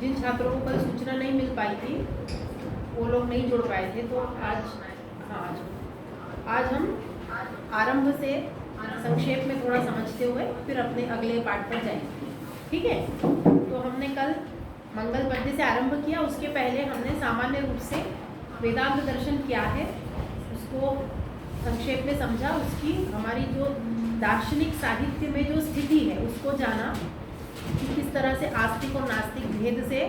जिन छात्रों को कल सूचना नहीं मिल पाई थी वो लोग नहीं जुड़ पाए थे, तो आज हम आरंभ से संक्षेप में थोड़ा समझते हुए फिर अपने अगले पाठ पर जाएंगे। ठीक है, तो हमने कल मंगल पद्य से आरंभ किया। उसके पहले हमने सामान्य रूप से वेदांत दर्शन क्या है उसको संक्षेप में समझा। उसकी हमारी जो दार्शनिक साहित्य में जो स्थिति है उसको जाना कि किस तरह से आस्तिक और नास्तिक भेद से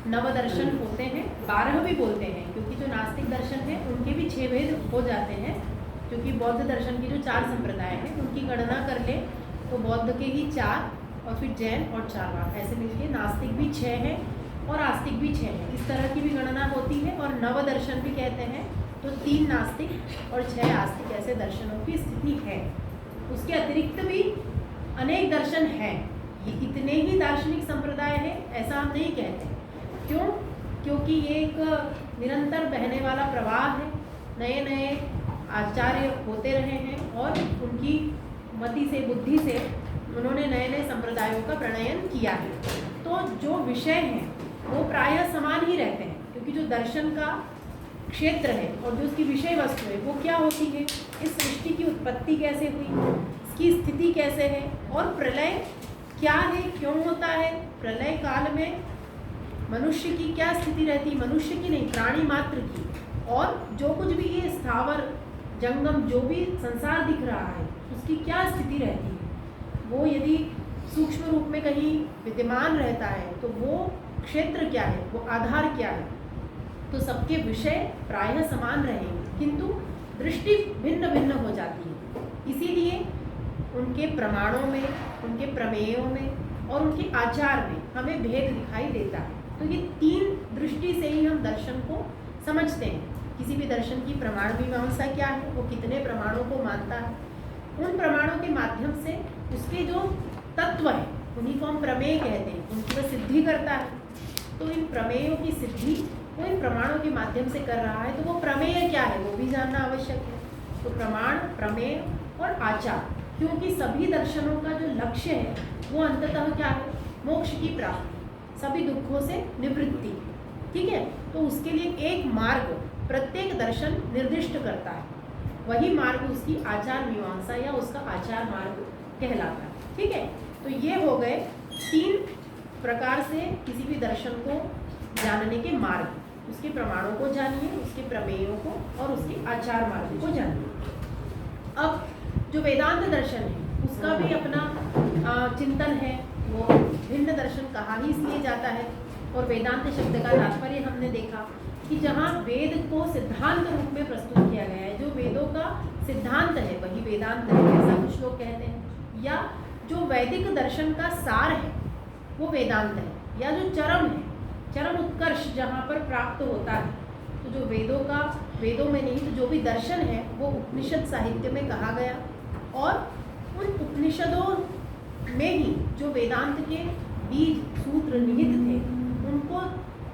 नवदर्शन होते हैं, 12 भी बोलते हैं, क्योंकि जो नास्तिक दर्शन है उनके भी 6 भेद हो जाते हैं। क्योंकि बौद्ध दर्शन की जो 4 संप्रदाय हैं उनकी गणना कर ले तो बौद्ध के ही 4 और फिर जैन और चारवाक, ऐसे मिलके नास्तिक भी 6 हैं और आस्तिक भी 6 हैं। इस तरह की भी गणना होती है। और नवदर्शन भी कहते हैं, तो 3 नास्तिक और 6 आस्तिक ऐसे दर्शनों की स्थिति है। उसके अतिरिक्त भी अनेक दर्शन हैं। ये इतने ही दार्शनिक संप्रदाय है ऐसा हम नहीं कहते। क्यों? क्योंकि ये एक निरंतर बहने वाला प्रवाह है। नए नए आचार्य होते रहे हैं और उनकी मति से, बुद्धि से उन्होंने नए नए संप्रदायों का प्रणयन किया है। तो जो विषय हैं वो प्रायः समान ही रहते हैं, क्योंकि जो दर्शन का क्षेत्र है और जो उसकी विषय वस्तु है वो क्या होती है, इस सृष्टि की उत्पत्ति कैसे हुई, इसकी स्थिति कैसे है और प्रलय क्या है, क्यों होता है, प्रलय काल में मनुष्य की क्या स्थिति रहती, मनुष्य की नहीं प्राणी मात्र की, और जो कुछ भी ये स्थावर जंगम जो भी संसार दिख रहा है उसकी क्या स्थिति रहती है। वो यदि सूक्ष्म रूप में कहीं विद्यमान रहता है तो वो क्षेत्र क्या है, वो आधार क्या है। तो सबके विषय प्रायः समान रहेंगे, किंतु दृष्टि भिन्न भिन्न हो जाती है। इसीलिए उनके प्रमाणों में, उनके प्रमेयों में और उनके आचार में हमें भेद दिखाई देता है। तो ये 3 दृष्टि से ही हम दर्शन को समझते हैं। किसी भी दर्शन की प्रमाण मीमांसा क्या है, वो कितने प्रमाणों को मानता है, उन प्रमाणों के माध्यम से उसके जो तत्व है उन्हीं को हम प्रमेय कहते हैं, उनकी वह सिद्धि करता है। तो इन प्रमेयों की सिद्धि वो इन प्रमाणों के माध्यम से कर रहा है, तो वो प्रमेय क्या है वो भी जानना आवश्यक है। तो प्रमाण, प्रमेय और आचार, क्योंकि सभी दर्शनों का जो लक्ष्य है वो अंततः क्या है, मोक्ष की प्राप्ति, सभी दुखों से निवृत्ति। ठीक है, तो उसके लिए एक मार्ग प्रत्येक दर्शन निर्दिष्ट करता है, वही मार्ग उसकी आचार मीमांसा या उसका आचार मार्ग कहलाता है। ठीक है, तो ये हो गए 3 प्रकार से किसी भी दर्शन को जानने के मार्ग। उसके प्रमाणों को जानिए, उसके प्रमेयों को और उसके आचार मार्ग को जानिए। अब जो वेदांत दर्शन है उसका भी अपना चिंतन है। वो भिन्न दर्शन कहा ही इसलिए जाता है। और वेदांत शब्द का तात्पर्य हमने देखा कि जहाँ वेद को सिद्धांत रूप में प्रस्तुत किया गया है, जो वेदों का सिद्धांत है वही वेदांत है, ऐसा कुछ लोग कहते हैं। या जो वैदिक दर्शन का सार है वो वेदांत है, या जो चरम है, चरम उत्कर्ष जहाँ पर प्राप्त होता है। तो जो वेदों में नहीं, तो जो भी दर्शन है वो उपनिषद साहित्य में कहा गया, और उन उपनिषदों में ही जो वेदांत के बीज सूत्र निहित थे उनको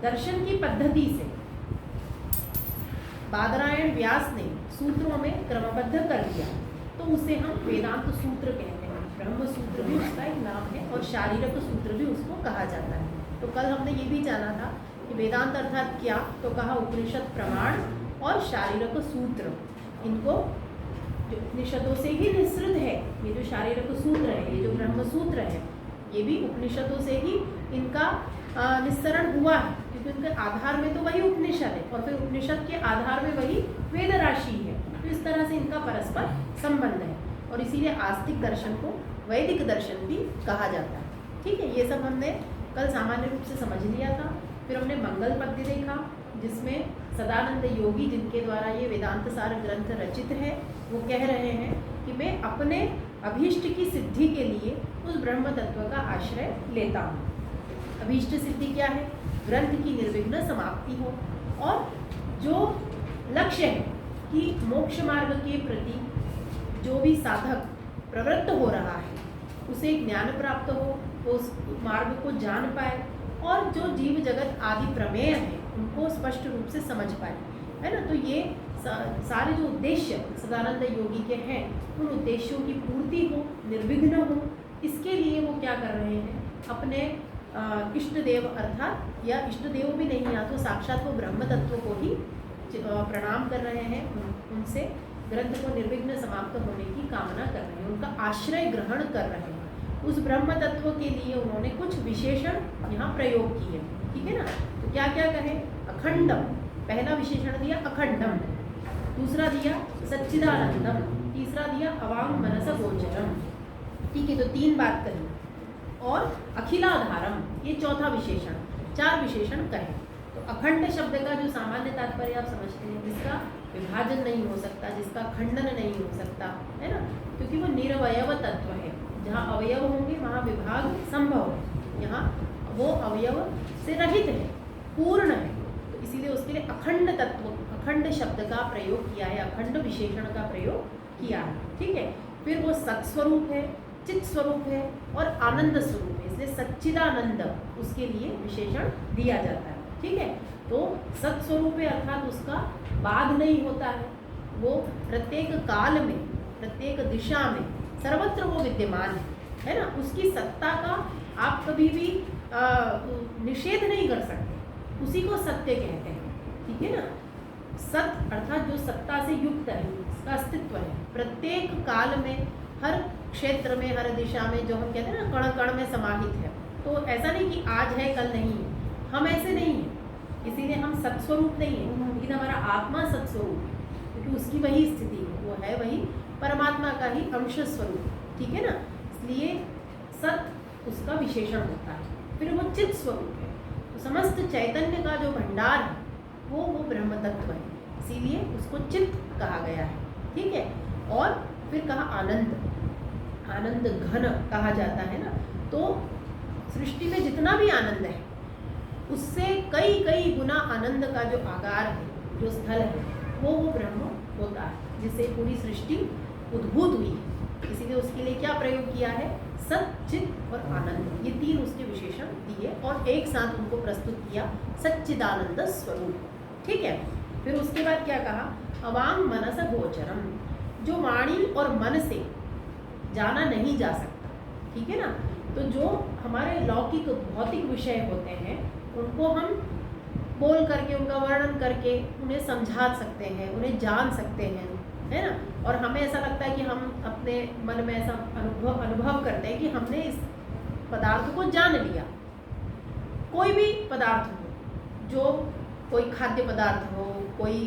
दर्शन की पद्धति से बादरायण व्यास ने सूत्रों में क्रमबद्ध कर दिया। तो उसे हम वेदांत सूत्र कहते हैं। ब्रह्म सूत्र भी उसका एक नाम है और शारीरक सूत्र भी उसको कहा जाता है। तो कल हमने ये भी जाना था कि वेदांत अर्थात क्या, तो कहा उपनिषद प्रमाण और शारीरक सूत्र। इनको जो उपनिषदों से ही निःसृत है, ये जो शारीरक सूत्र है, ये जो ब्रह्म सूत्र है, ये भी उपनिषदों से ही इनका निस्सरण हुआ है, क्योंकि उनके आधार में तो वही उपनिषद है और फिर उपनिषद के आधार में वही वेद राशि है। तो इस तरह से इनका परस्पर संबंध है, और इसीलिए आस्तिक दर्शन को वैदिक दर्शन भी कहा जाता है। ठीक है, ये सब हमने कल सामान्य रूप से समझ लिया था। फिर हमने मंगल पद्य देखा, जिसमें सदानंद योगी, जिनके द्वारा ये वेदांत सार ग्रंथ रचित है, वो कह रहे हैं कि मैं अपने अभीष्ट की सिद्धि के लिए उस ब्रह्म तत्व का आश्रय लेता हूँ। अभीष्ट सिद्धि क्या है? ग्रंथ की निर्विघ्न समाप्ति हो, और जो लक्ष्य है कि मोक्ष मार्ग के प्रति जो भी साधक प्रवृत्त हो रहा है उसे ज्ञान प्राप्त हो, वो उस मार्ग को जान पाए, और जो जीव जगत आदि प्रमेय है उनको स्पष्ट रूप से समझ पाए, है ना। तो ये सारे जो उद्देश्य सदानंद योगी के हैं उन उद्देश्यों की पूर्ति हो, निर्विघ्न हो, इसके लिए वो क्या कर रहे हैं, अपने इष्ट देव अर्थात या इष्ट देव भी नहीं, या तो साक्षात वो ब्रह्म तत्व को ही प्रणाम कर रहे हैं, उनसे ग्रंथ को निर्विघ्न समाप्त होने की कामना कर रहे हैं, उनका आश्रय ग्रहण कर रहे हैं। उस ब्रह्म तत्व के लिए उन्होंने कुछ विशेषण यहाँ प्रयोग किए, ठीक है ना। तो क्या क्या कहे? अखंडम, पहला विशेषण दिया अखंडम, दूसरा दिया सच्चिदानंदम, तीसरा दिया अवांग मनस गोचरम, ठीक है। तो 3 बात कही। और अखिलाधारम, ये चौथा विशेषण, 4 विशेषण कहे। तो अखंड शब्द का जो सामान्य तात्पर्य आप समझते हैं, जिसका विभाजन नहीं हो सकता, जिसका खंडन नहीं हो सकता, है ना, क्योंकि वो निरवयव तत्व है। जहाँ अवयव होंगे वहाँ विभाग संभव है, यहाँ वो अवयव से रहित है, पूर्ण है। तो इसीलिए उसके लिए अखंड तत्व, अखंड शब्द का प्रयोग किया है, अखंड विशेषण का प्रयोग किया है, ठीक है। फिर वो सत्स्वरूप है, चित स्वरूप है और आनंद स्वरूप है, इसलिए सच्चिदानंद उसके लिए विशेषण दिया जाता है, ठीक है। तो सत्स्वरूप है अर्थात उसका बाध नहीं होता है, वो प्रत्येक काल में, प्रत्येक दिशा में, सर्वत्र वो विद्यमान है ना। उसकी सत्ता का आप कभी भी निषेध नहीं कर सकते, उसी को सत्य कहते हैं, ठीक है ना। सत्य अर्थात जो सत्ता से युक्त है, उसका अस्तित्व है प्रत्येक काल में, हर क्षेत्र में, हर दिशा में, जो हम कहते हैं ना कण कण में समाहित है। तो ऐसा नहीं कि आज है कल नहीं है, हम ऐसे नहीं हैं, इसीलिए हम सत्स्वरूप नहीं है, लेकिन हमारा आत्मा सत्स्वरूप है, क्योंकि उसकी वही स्थिति है, वो है वही परमात्मा का ही अंश स्वरूप, ठीक है ना। इसलिए सत्य उसका विशेषण होता है। फिर वो चित स्वरूप है, तो समस्त चैतन्य का जो भंडार है वो ब्रह्म तत्व है, इसीलिए उसको चित कहा गया है, ठीक है। और फिर कहा आनंद, आनंद घन कहा जाता है ना। तो सृष्टि में जितना भी आनंद है उससे कई कई गुना आनंद का जो आगार है, जो स्थल है, वो ब्रह्म होता है, जिससे पूरी सृष्टि उद्भूत हुई है। इसीलिए उसके लिए क्या प्रयोग किया है? सच्चित और आनंद, ये 3 उसके विशेषण दिए और एक साथ उनको प्रस्तुत किया, सच्चिदानंद स्वरूप, ठीक है। फिर उसके बाद क्या कहा? अवांग मनस गोचरम, जो वाणी और मन से जाना नहीं जा सकता, ठीक है ना। तो जो हमारे लौकिक भौतिक विषय होते हैं उनको हम बोल करके, उनका वर्णन करके उन्हें समझा सकते हैं, उन्हें जान सकते हैं, है ना। और हमें ऐसा लगता है कि हम अपने मन में ऐसा अनुभव करते हैं कि हमने इस पदार्थ को जान लिया। कोई भी पदार्थ हो, जो कोई खाद्य पदार्थ हो, कोई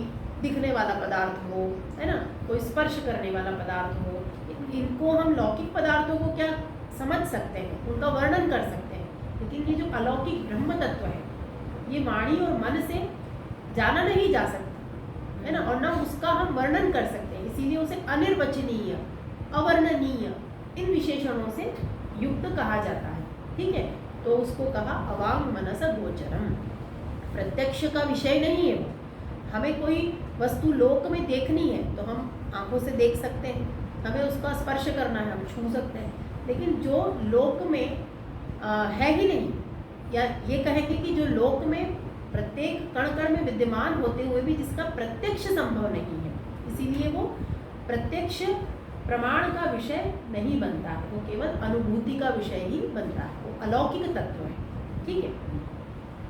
दिखने वाला पदार्थ हो, है ना, कोई स्पर्श करने वाला पदार्थ हो, इनको हम लौकिक पदार्थों को क्या समझ सकते हैं, उनका वर्णन कर सकते हैं, लेकिन ये जो अलौकिक ब्रह्म तत्व है ये वाणी और मन से जाना नहीं जा सकता, है ना, और ना उसका हम वर्णन कर सकते हैं। इसीलिए उसे अनिर्वचनीय, अवर्णनीय, इन विशेषणों से युक्त कहा जाता है, ठीक है। तो उसको कहा अवांग मनस गोचरम, प्रत्यक्ष का विषय नहीं है वो। हमें कोई वस्तु लोक में देखनी है तो हम आंखों से देख सकते हैं, हमें उसका स्पर्श करना है हम छू सकते हैं, लेकिन जो लोक में है ही नहीं, या ये कहेंगे कि जो लोक में प्रत्येक कण कण में विद्यमान होते हुए भी जिसका प्रत्यक्ष संभव नहीं है, इसीलिए वो प्रत्यक्ष प्रमाण का विषय नहीं बनता है, वो केवल अनुभूति का विषय ही बनता है, वो अलौकिक तत्व है, ठीक है।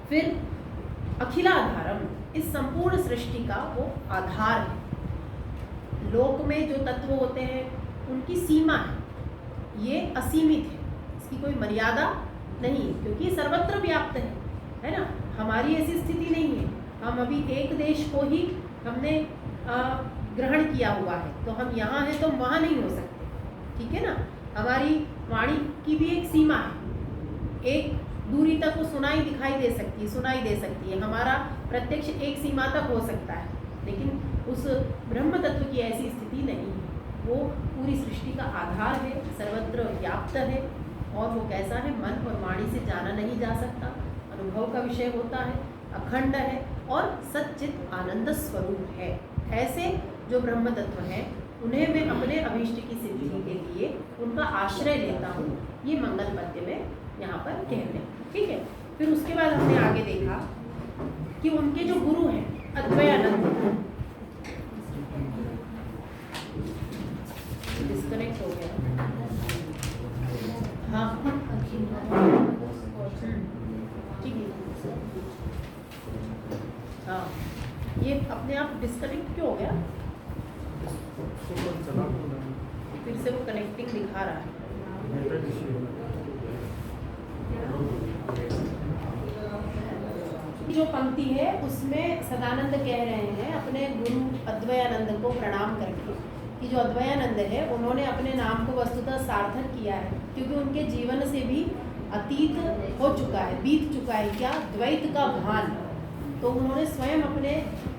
फिर अखिलाधारम, इस संपूर्ण सृष्टि का वो आधार है। लोक में जो तत्व होते हैं उनकी सीमा है, ये असीमित है, इसकी कोई मर्यादा नहीं, क्योंकि सर्वत्र व्याप्त है ना। हमारी ऐसी स्थिति नहीं है, हम अभी एक देश को ही हमने ग्रहण किया हुआ है, तो हम यहाँ हैं तो वहाँ नहीं हो सकते, ठीक है ना। हमारी वाणी की भी एक सीमा है, एक दूरी तक वो सुनाई दे सकती है, हमारा प्रत्यक्ष एक सीमा तक हो सकता है, लेकिन उस ब्रह्म तत्व की ऐसी स्थिति नहीं है। वो पूरी सृष्टि का आधार है, सर्वत्र व्याप्त है, और वो कैसा है? मन और वाणी से जाना नहीं जा सकता, अनुभव का विषय होता है, अखंड है और सच्चित आनंद स्वरूप है। ऐसे जो ब्रह्म तत्व हैं उन्हें मैं अपने अभीष्ट की सिद्धि के लिए उनका आश्रय लेता हूँ, ये मंगल पद्य में यहाँ पर कहते हैं, ठीक है। फिर उसके बाद हमने आगे देखा कि उनके जो गुरु हैं अद्वैयानंद, डिस्कनेक्ट हो गया, हाँ हाँ, ये अपने आप डिस्कनेक्ट क्यों हो गया? फिर से वो कनेक्टिंग दिखा रहा है। जो पंक्ति है उसमें सदानंद कह रहे हैं अपने गुरु अद्वैयानंद को प्रणाम करके कि जो अद्वैयानंद है उन्होंने अपने नाम को वस्तुतः सार्थक किया है, क्योंकि उनके जीवन से भी अतीत हो चुका है, बीत चुका है क्या? द्वैत का भान। तो उन्होंने स्वयं अपने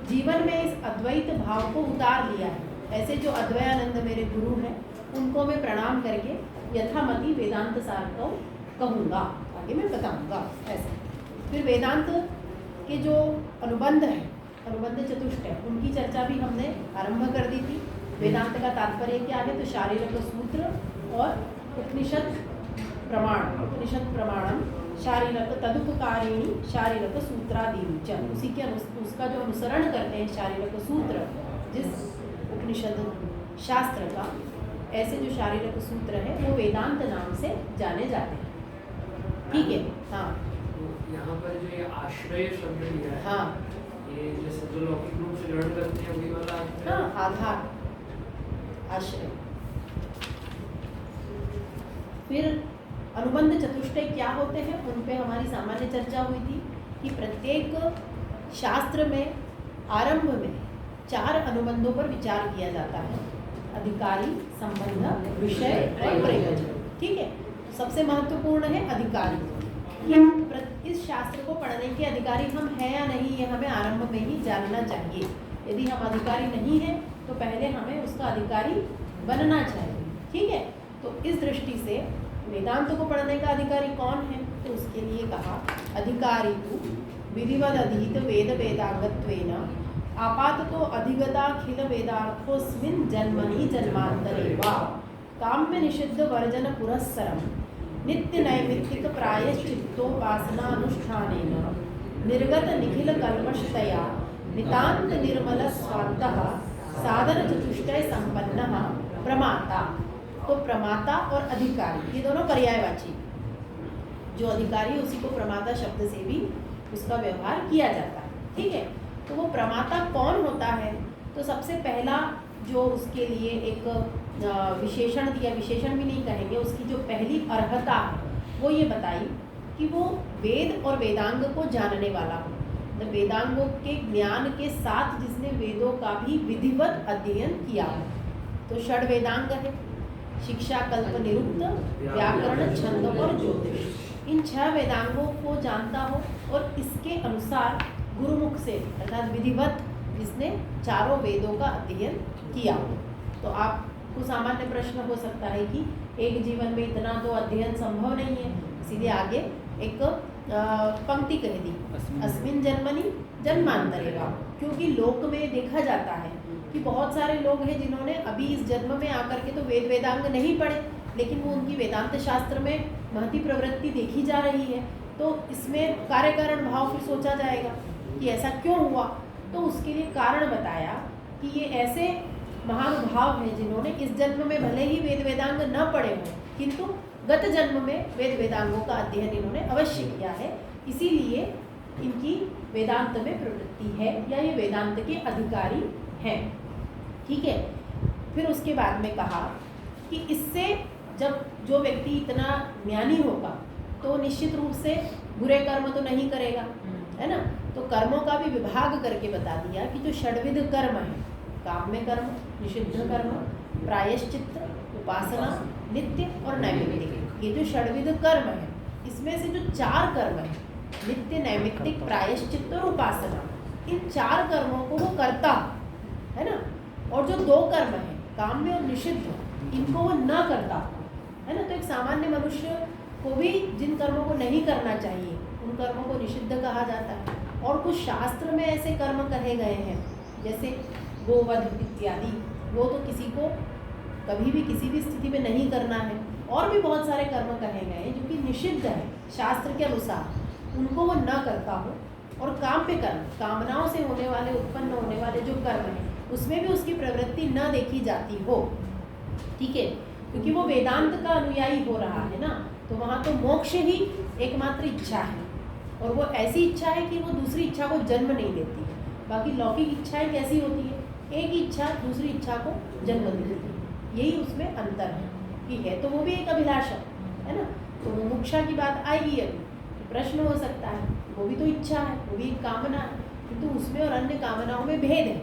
जीवन में इस अद्वैत भाव को उतार लिया है। ऐसे जो अद्वैयानंद मेरे गुरु हैं उनको मैं प्रणाम करके यथामति वेदांत सार को कहूँगा, आगे मैं बताऊँगा ऐसे। फिर वेदांत के जो अनुबंध है, अनुबंध चतुष्ट है, उनकी चर्चा भी हमने आरंभ कर दी थी। वेदांत का तात्पर्य क्या है? तो शारीरक सूत्र और उपनिषद प्रमाण, उपनिषद प्रमाणम शारीरक तदुपकारिणी शारीरक सूत्रादि, उसी के उसका जो अनुसरण करते हैं शारीरक सूत्र, जिस उपनिषद शास्त्र का, ऐसे जो शारीरक सूत्र है वो वेदांत नाम से जाने जाते हैं। ठीक है। हाँ, यहाँ पर जो ये आश्रय शब्द लिया है, हाँ, ये जैसे जो लौकिक रूप से ग्रहण करते हैं वही वाला है? हाँ, आधार, आश्रय। फिर अनुबंध चतुष्टय क्या होते हैं उन पे हमारी सामान्य चर्चा हुई थी कि प्रत्येक शास्त्र में आरंभ में 4 अनुबंधों पर विचार किया जाता है: अधिकारी, संबंध, विषय और प्रयोजन। ठीक है। सबसे महत्वपूर्ण है अधिकारी। इस शास्त्र को पढ़ने के अधिकारी हम हैं या नहीं, ये हमें आरंभ में ही जानना चाहिए। यदि हम अधिकारी नहीं हैं तो पहले हमें उसका अधिकारी बनना चाहिए। ठीक है। तो इस दृष्टि से वेदांत को पढ़ने का अधिकारी कौन है? तो उसके लिए कहा अधिकारी तु विधिवद अधीत वेद वेदांगत्वेन आपाततो अधिगताखिल वेदार्थोस्मिन् जन्मनि जन्मांतरे वा काम्य निषिद्ध वर्जन पुरस्सरम नित्य नैमित्तिक प्रायश्चित्तोपासनानुष्ठानेन निर्गत निखिल कल्मषतया नितांत निर्मल स्वान्तः साधन चतुष्टय संपन्नः प्रमाता। तो प्रमाता और अधिकारी ये दोनों पर्यायवाची, जो अधिकारी उसी को प्रमाता शब्द से भी उसका व्यवहार किया जाता है। ठीक है। तो वो प्रमाता कौन होता है? तो सबसे पहला जो उसके लिए एक विशेषण दिया, विशेषण भी नहीं कहेंगे, उसकी जो पहली अर्हता है वो ये बताई कि वो वेद और वेदांग को जानने वाला हो। तो वेदांगों के ज्ञान के साथ जिसने वेदों का भी विधिवत अध्ययन किया हो। तो षड वेदांग है: शिक्षा, कल्प, निरुक्त, व्याकरण, छंद और ज्योतिष। इन 6 वेदांगों को जानता हो और इसके अनुसार गुरुमुख से अर्थात विधिवत जिसने चारों वेदों का अध्ययन किया हो। तो आपको सामान्य प्रश्न हो सकता है कि एक जीवन में इतना तो अध्ययन संभव नहीं है, इसीलिए आगे एक पंक्ति कह दी, अस्मिन् जन्मनि जन्मांतरे वा। क्योंकि लोक में देखा जाता है कि बहुत सारे लोग हैं जिन्होंने अभी इस जन्म में आकर के तो वेद वेदांग नहीं पढ़े, लेकिन वो उनकी वेदांत शास्त्र में महती प्रवृत्ति देखी जा रही है। तो इसमें कार्य कारण भाव फिर सोचा जाएगा कि ऐसा क्यों हुआ। तो उसके लिए कारण बताया कि ये ऐसे महानुभाव हैं जिन्होंने इस जन्म में भले ही वेद वेदांग न पढ़े हों, किंतु गत जन्म में वेद वेदांगों का अध्ययन इन्होंने अवश्य किया है, इसीलिए इनकी वेदांत में प्रवृत्ति है या ये वेदांत के अधिकारी हैं। ठीक है। फिर उसके बाद में कहा कि इससे जब जो व्यक्ति इतना ज्ञानी होगा तो निश्चित रूप से बुरे कर्म तो नहीं करेगा, है ना। तो कर्मों का भी विभाग करके बता दिया कि जो षड्विध कर्म है, काम्य कर्म, निषिद्ध कर्म, प्रायश्चित्त, उपासना, नित्य और नैमित्तिक, ये जो षड्विध कर्म है इसमें से जो 4 कर्म है, नित्य, नैमित्तिक, प्रायश्चित्त और उपासना, इन 4 कर्मों को वो करता है ना। और जो 2 कर्म है, काम्य और निषिद्ध, इनको वो न करता है ना। तो एक सामान्य मनुष्य को भी जिन कर्मों को नहीं करना चाहिए उन कर्मों को निषिद्ध कहा जाता है। और कुछ शास्त्र में ऐसे कर्म कहे गए हैं जैसे गोवध इत्यादि, वो तो किसी को कभी भी किसी भी स्थिति में नहीं करना है। और भी बहुत सारे कर्म कहे गए हैं जो कि निषिद्ध है शास्त्र के अनुसार, उनको वो न करता हो। और काम्य कर्म, कामनाओं से होने वाले, उत्पन्न होने वाले जो कर्म हैं उसमें भी उसकी प्रवृत्ति न देखी जाती हो। ठीक है। क्योंकि वो वेदांत का अनुयायी हो रहा है ना, तो वहाँ तो मोक्ष ही एकमात्र इच्छा है, और वो ऐसी इच्छा है कि वो दूसरी इच्छा को जन्म नहीं देती है। बाकी लौकिक इच्छाएं कैसी होती है, एक इच्छा दूसरी इच्छा को जन्म देती है, यही उसमें अंतर है कि है तो वो भी एक अभिलाषा है ना। तो मुमुक्षा की बात आएगी अभी, तो प्रश्न हो सकता है वो भी तो इच्छा है, वो भी एक कामना है, किंतु उसमें और अन्य कामनाओं में भेद है।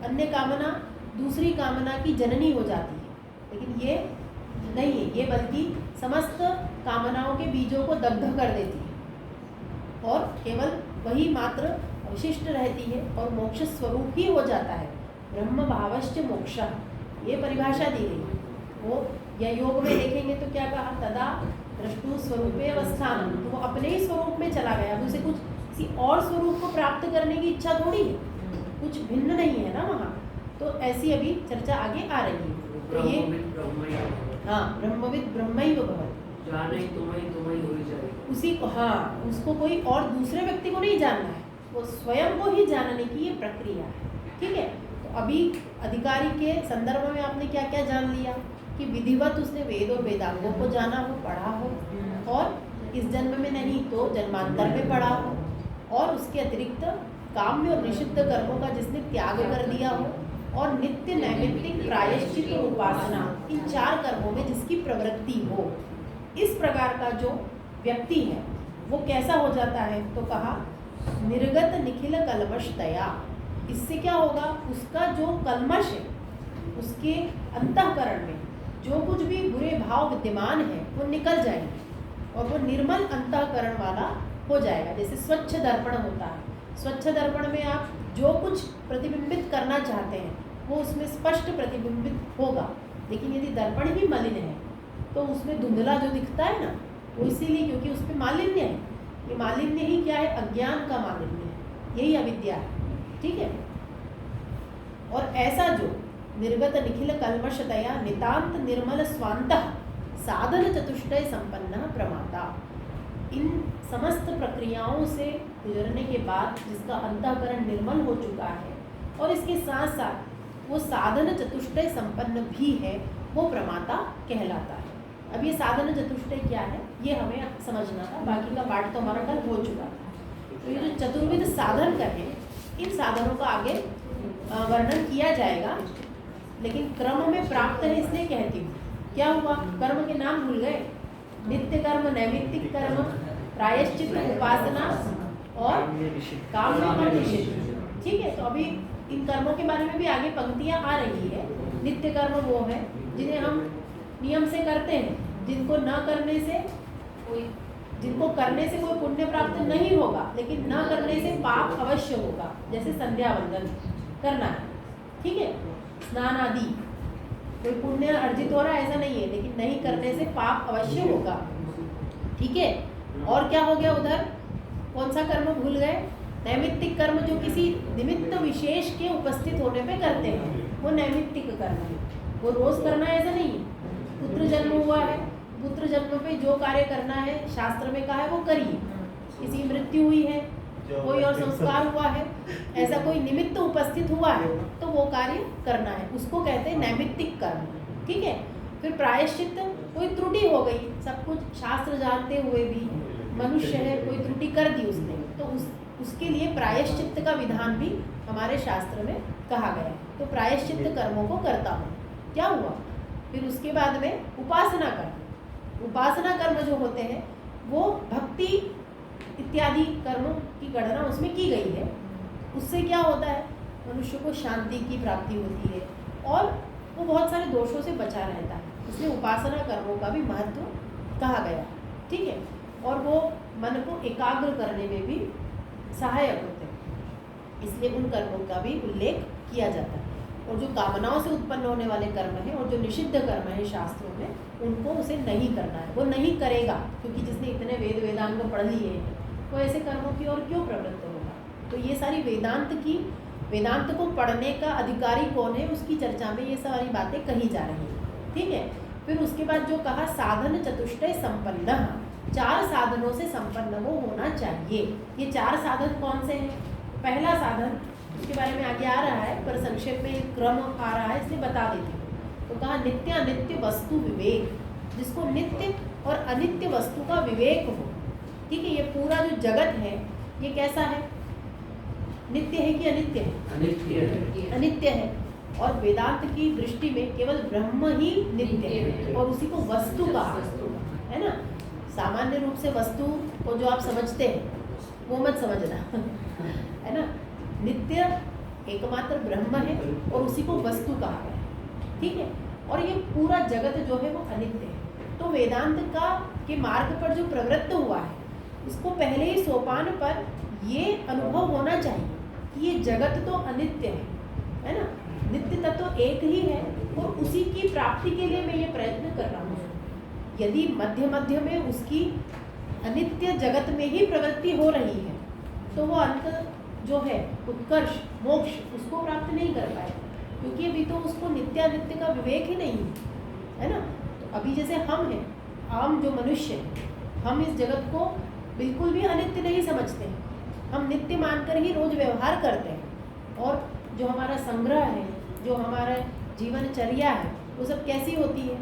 अन्य कामना दूसरी कामना की जननी हो जाती है, लेकिन ये नहीं है, ये बल्कि समस्त कामनाओं के बीजों को दग्ध कर देती है और केवल वही मात्र अवशिष्ट रहती है और मोक्ष स्वरूप ही हो जाता है। ब्रह्म भावश्च मोक्ष, ये परिभाषा दी गई है। वो या योग में देखेंगे तो क्या कहा, तदा दृष्टु स्वरूपे अवस्थान, तो वो अपने ही स्वरूप में चला गया, अब उसे कुछ किसी और स्वरूप को प्राप्त करने की इच्छा थोड़ी है, कुछ भिन्न नहीं है ना वहाँ। तो ऐसी अभी चर्चा आगे आ रही है। तो ये हाँ, ब्रह्मविद ब्रह्मैव भवति, जाने तुम्हें हो जाए उसी को, हाँ, उसको कोई और दूसरे व्यक्ति को नहीं जानना है, वो स्वयं को ही जानने की ये प्रक्रिया है। ठीक है, तो अभी अधिकारी के संदर्भ में आपने क्या क्या जान लिया कि विधिवत उसने वेद और वेदांगों को जाना हो, पढ़ा हो, और इस जन्म में नहीं तो जन्मांतर में पढ़ा हो, और उसके अतिरिक्त काम्य और निषिद्ध कर्मों का जिसने त्याग कर दिया हो, और नित्य नैमित्तिक प्रायश्चित और उपासना, इन 4 कर्मों में जिसकी प्रवृत्ति हो, इस प्रकार का जो व्यक्ति है वो कैसा हो जाता है, तो कहा निर्गत निखिल कल्मषतया। इससे क्या होगा, उसका जो कल्मष है, उसके अंतःकरण में जो कुछ भी बुरे भाव विद्यमान है वो निकल जाएंगे और वो निर्मल अंतःकरण वाला हो जाएगा। जैसे स्वच्छ दर्पण होता है, स्वच्छ दर्पण में आप जो कुछ प्रतिबिंबित करना चाहते हैं वो उसमें स्पष्ट प्रतिबिंबित होगा, लेकिन यदि दर्पण ही मलिन है तो उसमें धुंधला जो दिखता है ना, वो इसीलिए क्योंकि उस पर मालिन्य है। ये मालिन्य ही क्या है, अज्ञान का मालिन्य है, यही अविद्या है। ठीक है, और ऐसा जो निर्गत निखिल कल्मषतया नितांत निर्मल स्वांतः साधन चतुष्टय संपन्न प्रमाता, इन समस्त प्रक्रियाओं से गुजरने के बाद जिसका अंतःकरण निर्मल हो चुका है और इसके साथ साथ वो साधन चतुष्टय संपन्न भी है, वो प्रमाता कहलाता है। अब ये साधन चतुष्टय क्या है ये हमें समझना था, बाकी का पाठ तो हमारा कल हो चुका था। तो ये जो चतुर्विध साधन कहे, इन साधनों का आगे वर्णन किया जाएगा, लेकिन क्रम में प्राप्त है इसलिए कहती हूँ। क्या हुआ, कर्म के नाम भूल गए, नित्य कर्म, नैमित्तिक कर्म, प्रायश्चित, उपासना और काम्य और निषिद्ध। ठीक है, तो अभी इन कर्मों के बारे में भी आगे पंक्तियां आ रही है। नित्य कर्म वो है जिन्हें हम नियम से करते हैं, जिनको न करने से कोई, जिनको करने से कोई पुण्य प्राप्त नहीं होगा, लेकिन न करने से पाप अवश्य होगा। जैसे संध्या वंदन करना है, ठीक है, स्नान आदि, कोई पुण्य अर्जित हो रहा है ऐसा नहीं है, लेकिन नहीं करने से पाप अवश्य होगा। ठीक है, और क्या हो गया उधर, कौन सा कर्म भूल गए, नैमित्तिक कर्म जो किसी निमित्त विशेष के उपस्थित होने पे करते हैं, वो नैमित्तिक कर्म है, वो रोज करना है ऐसा नहीं है। पुत्र जन्म हुआ है, पुत्र जन्म पे जो कार्य करना है शास्त्र में कहा है वो करिए। किसी मृत्यु हुई है, कोई और संस्कार हुआ है, ऐसा कोई निमित्त उपस्थित हुआ है तो वो कार्य करना है, उसको कहते हैं नैमित्तिक कर्म। ठीक है, फिर प्रायश्चित, कोई त्रुटि हो गई, सब कुछ शास्त्र जानते हुए भी मनुष्य है, कोई त्रुटि कर दी उसने, तो उसके लिए प्रायश्चित का विधान भी हमारे शास्त्र में कहा गया है। तो प्रायश्चित कर्मों को करता हूँ, क्या हुआ, फिर उसके बाद में उपासना कर्म। उपासना कर्म जो होते हैं वो भक्ति इत्यादि कर्मों की गणना उसमें की गई है। उससे क्या होता है, मनुष्य को शांति की प्राप्ति होती है और वो बहुत सारे दोषों से बचा रहता है, इसलिए उपासना कर्मों का भी महत्व कहा गया। ठीक है, और वो मन को एकाग्र करने में भी सहायक होते हैं, इसलिए उन कर्मों का भी उल्लेख किया जाता है। और जो कामनाओं से उत्पन्न होने वाले कर्म हैं और जो निषिद्ध कर्म है शास्त्रों में, उनको उसे नहीं करना है, वो नहीं करेगा, क्योंकि जिसने इतने वेद वेदांग पढ़ लिए हैं वो ऐसे कर्मों की ओर क्यों प्रवृत्त होगा। तो ये सारी वेदांत को पढ़ने का अधिकारी कौन है उसकी चर्चा में ये सारी बातें कही जा रही हैं। ठीक है, फिर उसके बाद जो कहा साधन चतुष्टय संपन्न, 4 साधनों से संपन्न वो होना चाहिए। ये 4 साधन कौन से हैं, पहला साधन उसके बारे में आगे आ रहा है, पर संक्षेप में क्रम आ रहा है इसलिए बता देती हूँ। तो कहा नित्य अनित्य वस्तु विवेक, जिसको नित्य और अनित्य वस्तु का विवेक हो। ठीक है, ये पूरा जो जगत है ये कैसा है, नित्य है कि अनित्य है? अनित्य है। अनित्य है। और वेदांत की दृष्टि में केवल ब्रह्म ही नित्य है और उसी को वस्तु कहा है ना। सामान्य रूप से वस्तु को जो आप समझते हैं वो मत समझना है ना। नित्य एकमात्र ब्रह्म है और उसी को वस्तु कहा है, ठीक है। और ये पूरा जगत जो है वो अनित्य है। तो वेदांत का के मार्ग पर जो प्रवृत्त हुआ है उसको पहले ही सोपान पर ये अनुभव होना चाहिए कि ये जगत तो अनित्य है ना। नित्य तत्व एक ही है और उसी की प्राप्ति के लिए मैं ये प्रयत्न कर रहा हूँ। यदि मध्य मध्य में उसकी अनित्य जगत में ही प्रवृत्ति हो रही है तो वो अंत जो है उत्कर्ष मोक्ष उसको प्राप्त नहीं कर पाए, क्योंकि अभी तो उसको नित्यानित्य का विवेक ही नहीं है ना। तो अभी जैसे हम हैं, आम जो मनुष्य हैं, हम इस जगत को बिल्कुल भी अनित्य नहीं समझते हैं। हम नित्य मानकर ही रोज व्यवहार करते हैं और जो हमारा संग्रह है, जो हमारा जीवनचर्या है, वो सब कैसी होती है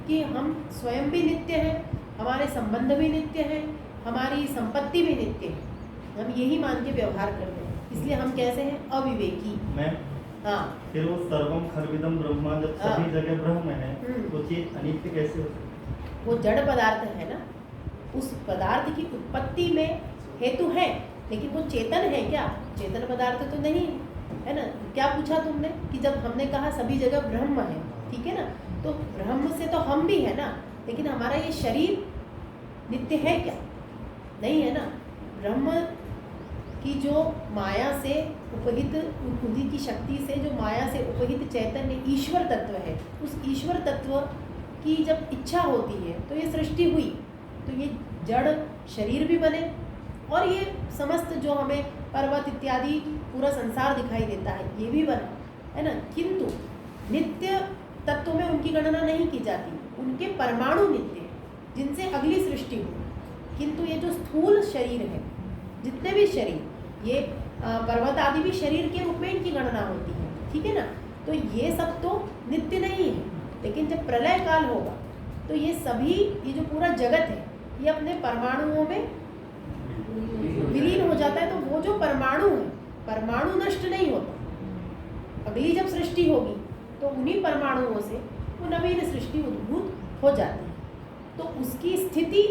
कि हम स्वयं भी नित्य हैं, हमारे संबंध भी नित्य हैं, हमारी संपत्ति भी नित्य है। हम यही मान के व्यवहार करते हैं, इसलिए हम कैसे हैं? अविवेकी। मैं हाँ, फिर वो सर्वम खर्विदम ब्रह्मा जब सभी हाँ। जगह ब्रह्म है तो चीज अनित्य कैसे हो सकती? वो जड़ पदार्थ है ना, उस पदार्थ की उत्पत्ति में हेतु है, लेकिन वो चेतन है क्या? चेतन पदार्थ तो नहीं है ना। क्या पूछा तुमने कि जब हमने कहा सभी जगह ब्रह्म है, ठीक है ना, तो ब्रह्म से तो हम भी है ना, लेकिन हमारा ये शरीर नित्य है क्या? नहीं है ना। ब्रह्म की जो माया से उपहित, बुद्धि की शक्ति से जो माया से उपहित चैतन्य ईश्वर तत्व है, उस ईश्वर तत्व की जब इच्छा होती है तो ये सृष्टि हुई, तो ये जड़ शरीर भी बने और ये समस्त जो हमें पर्वत इत्यादि पूरा संसार दिखाई देता है ये भी बना, है ना। किंतु नित्य तत्व में उनकी गणना नहीं की जाती, उनके परमाणु नित्य हैं जिनसे अगली सृष्टि हुई। किंतु ये जो स्थूल शरीर है, जितने भी शरीर, ये पर्वत आदि भी शरीर के रूप में इनकी गणना होती है, ठीक है ना। तो ये सब तो नित्य नहीं है, लेकिन जब प्रलय काल होगा तो ये सभी, ये जो पूरा जगत है, ये अपने परमाणुओं में विलीन हो जाता है। तो वो जो परमाणु है, परमाणु नष्ट नहीं होता। अगली जब सृष्टि होगी तो उन्हीं परमाणुओं से वो नवीन सृष्टि उद्भूत हो जाती है। तो उसकी स्थिति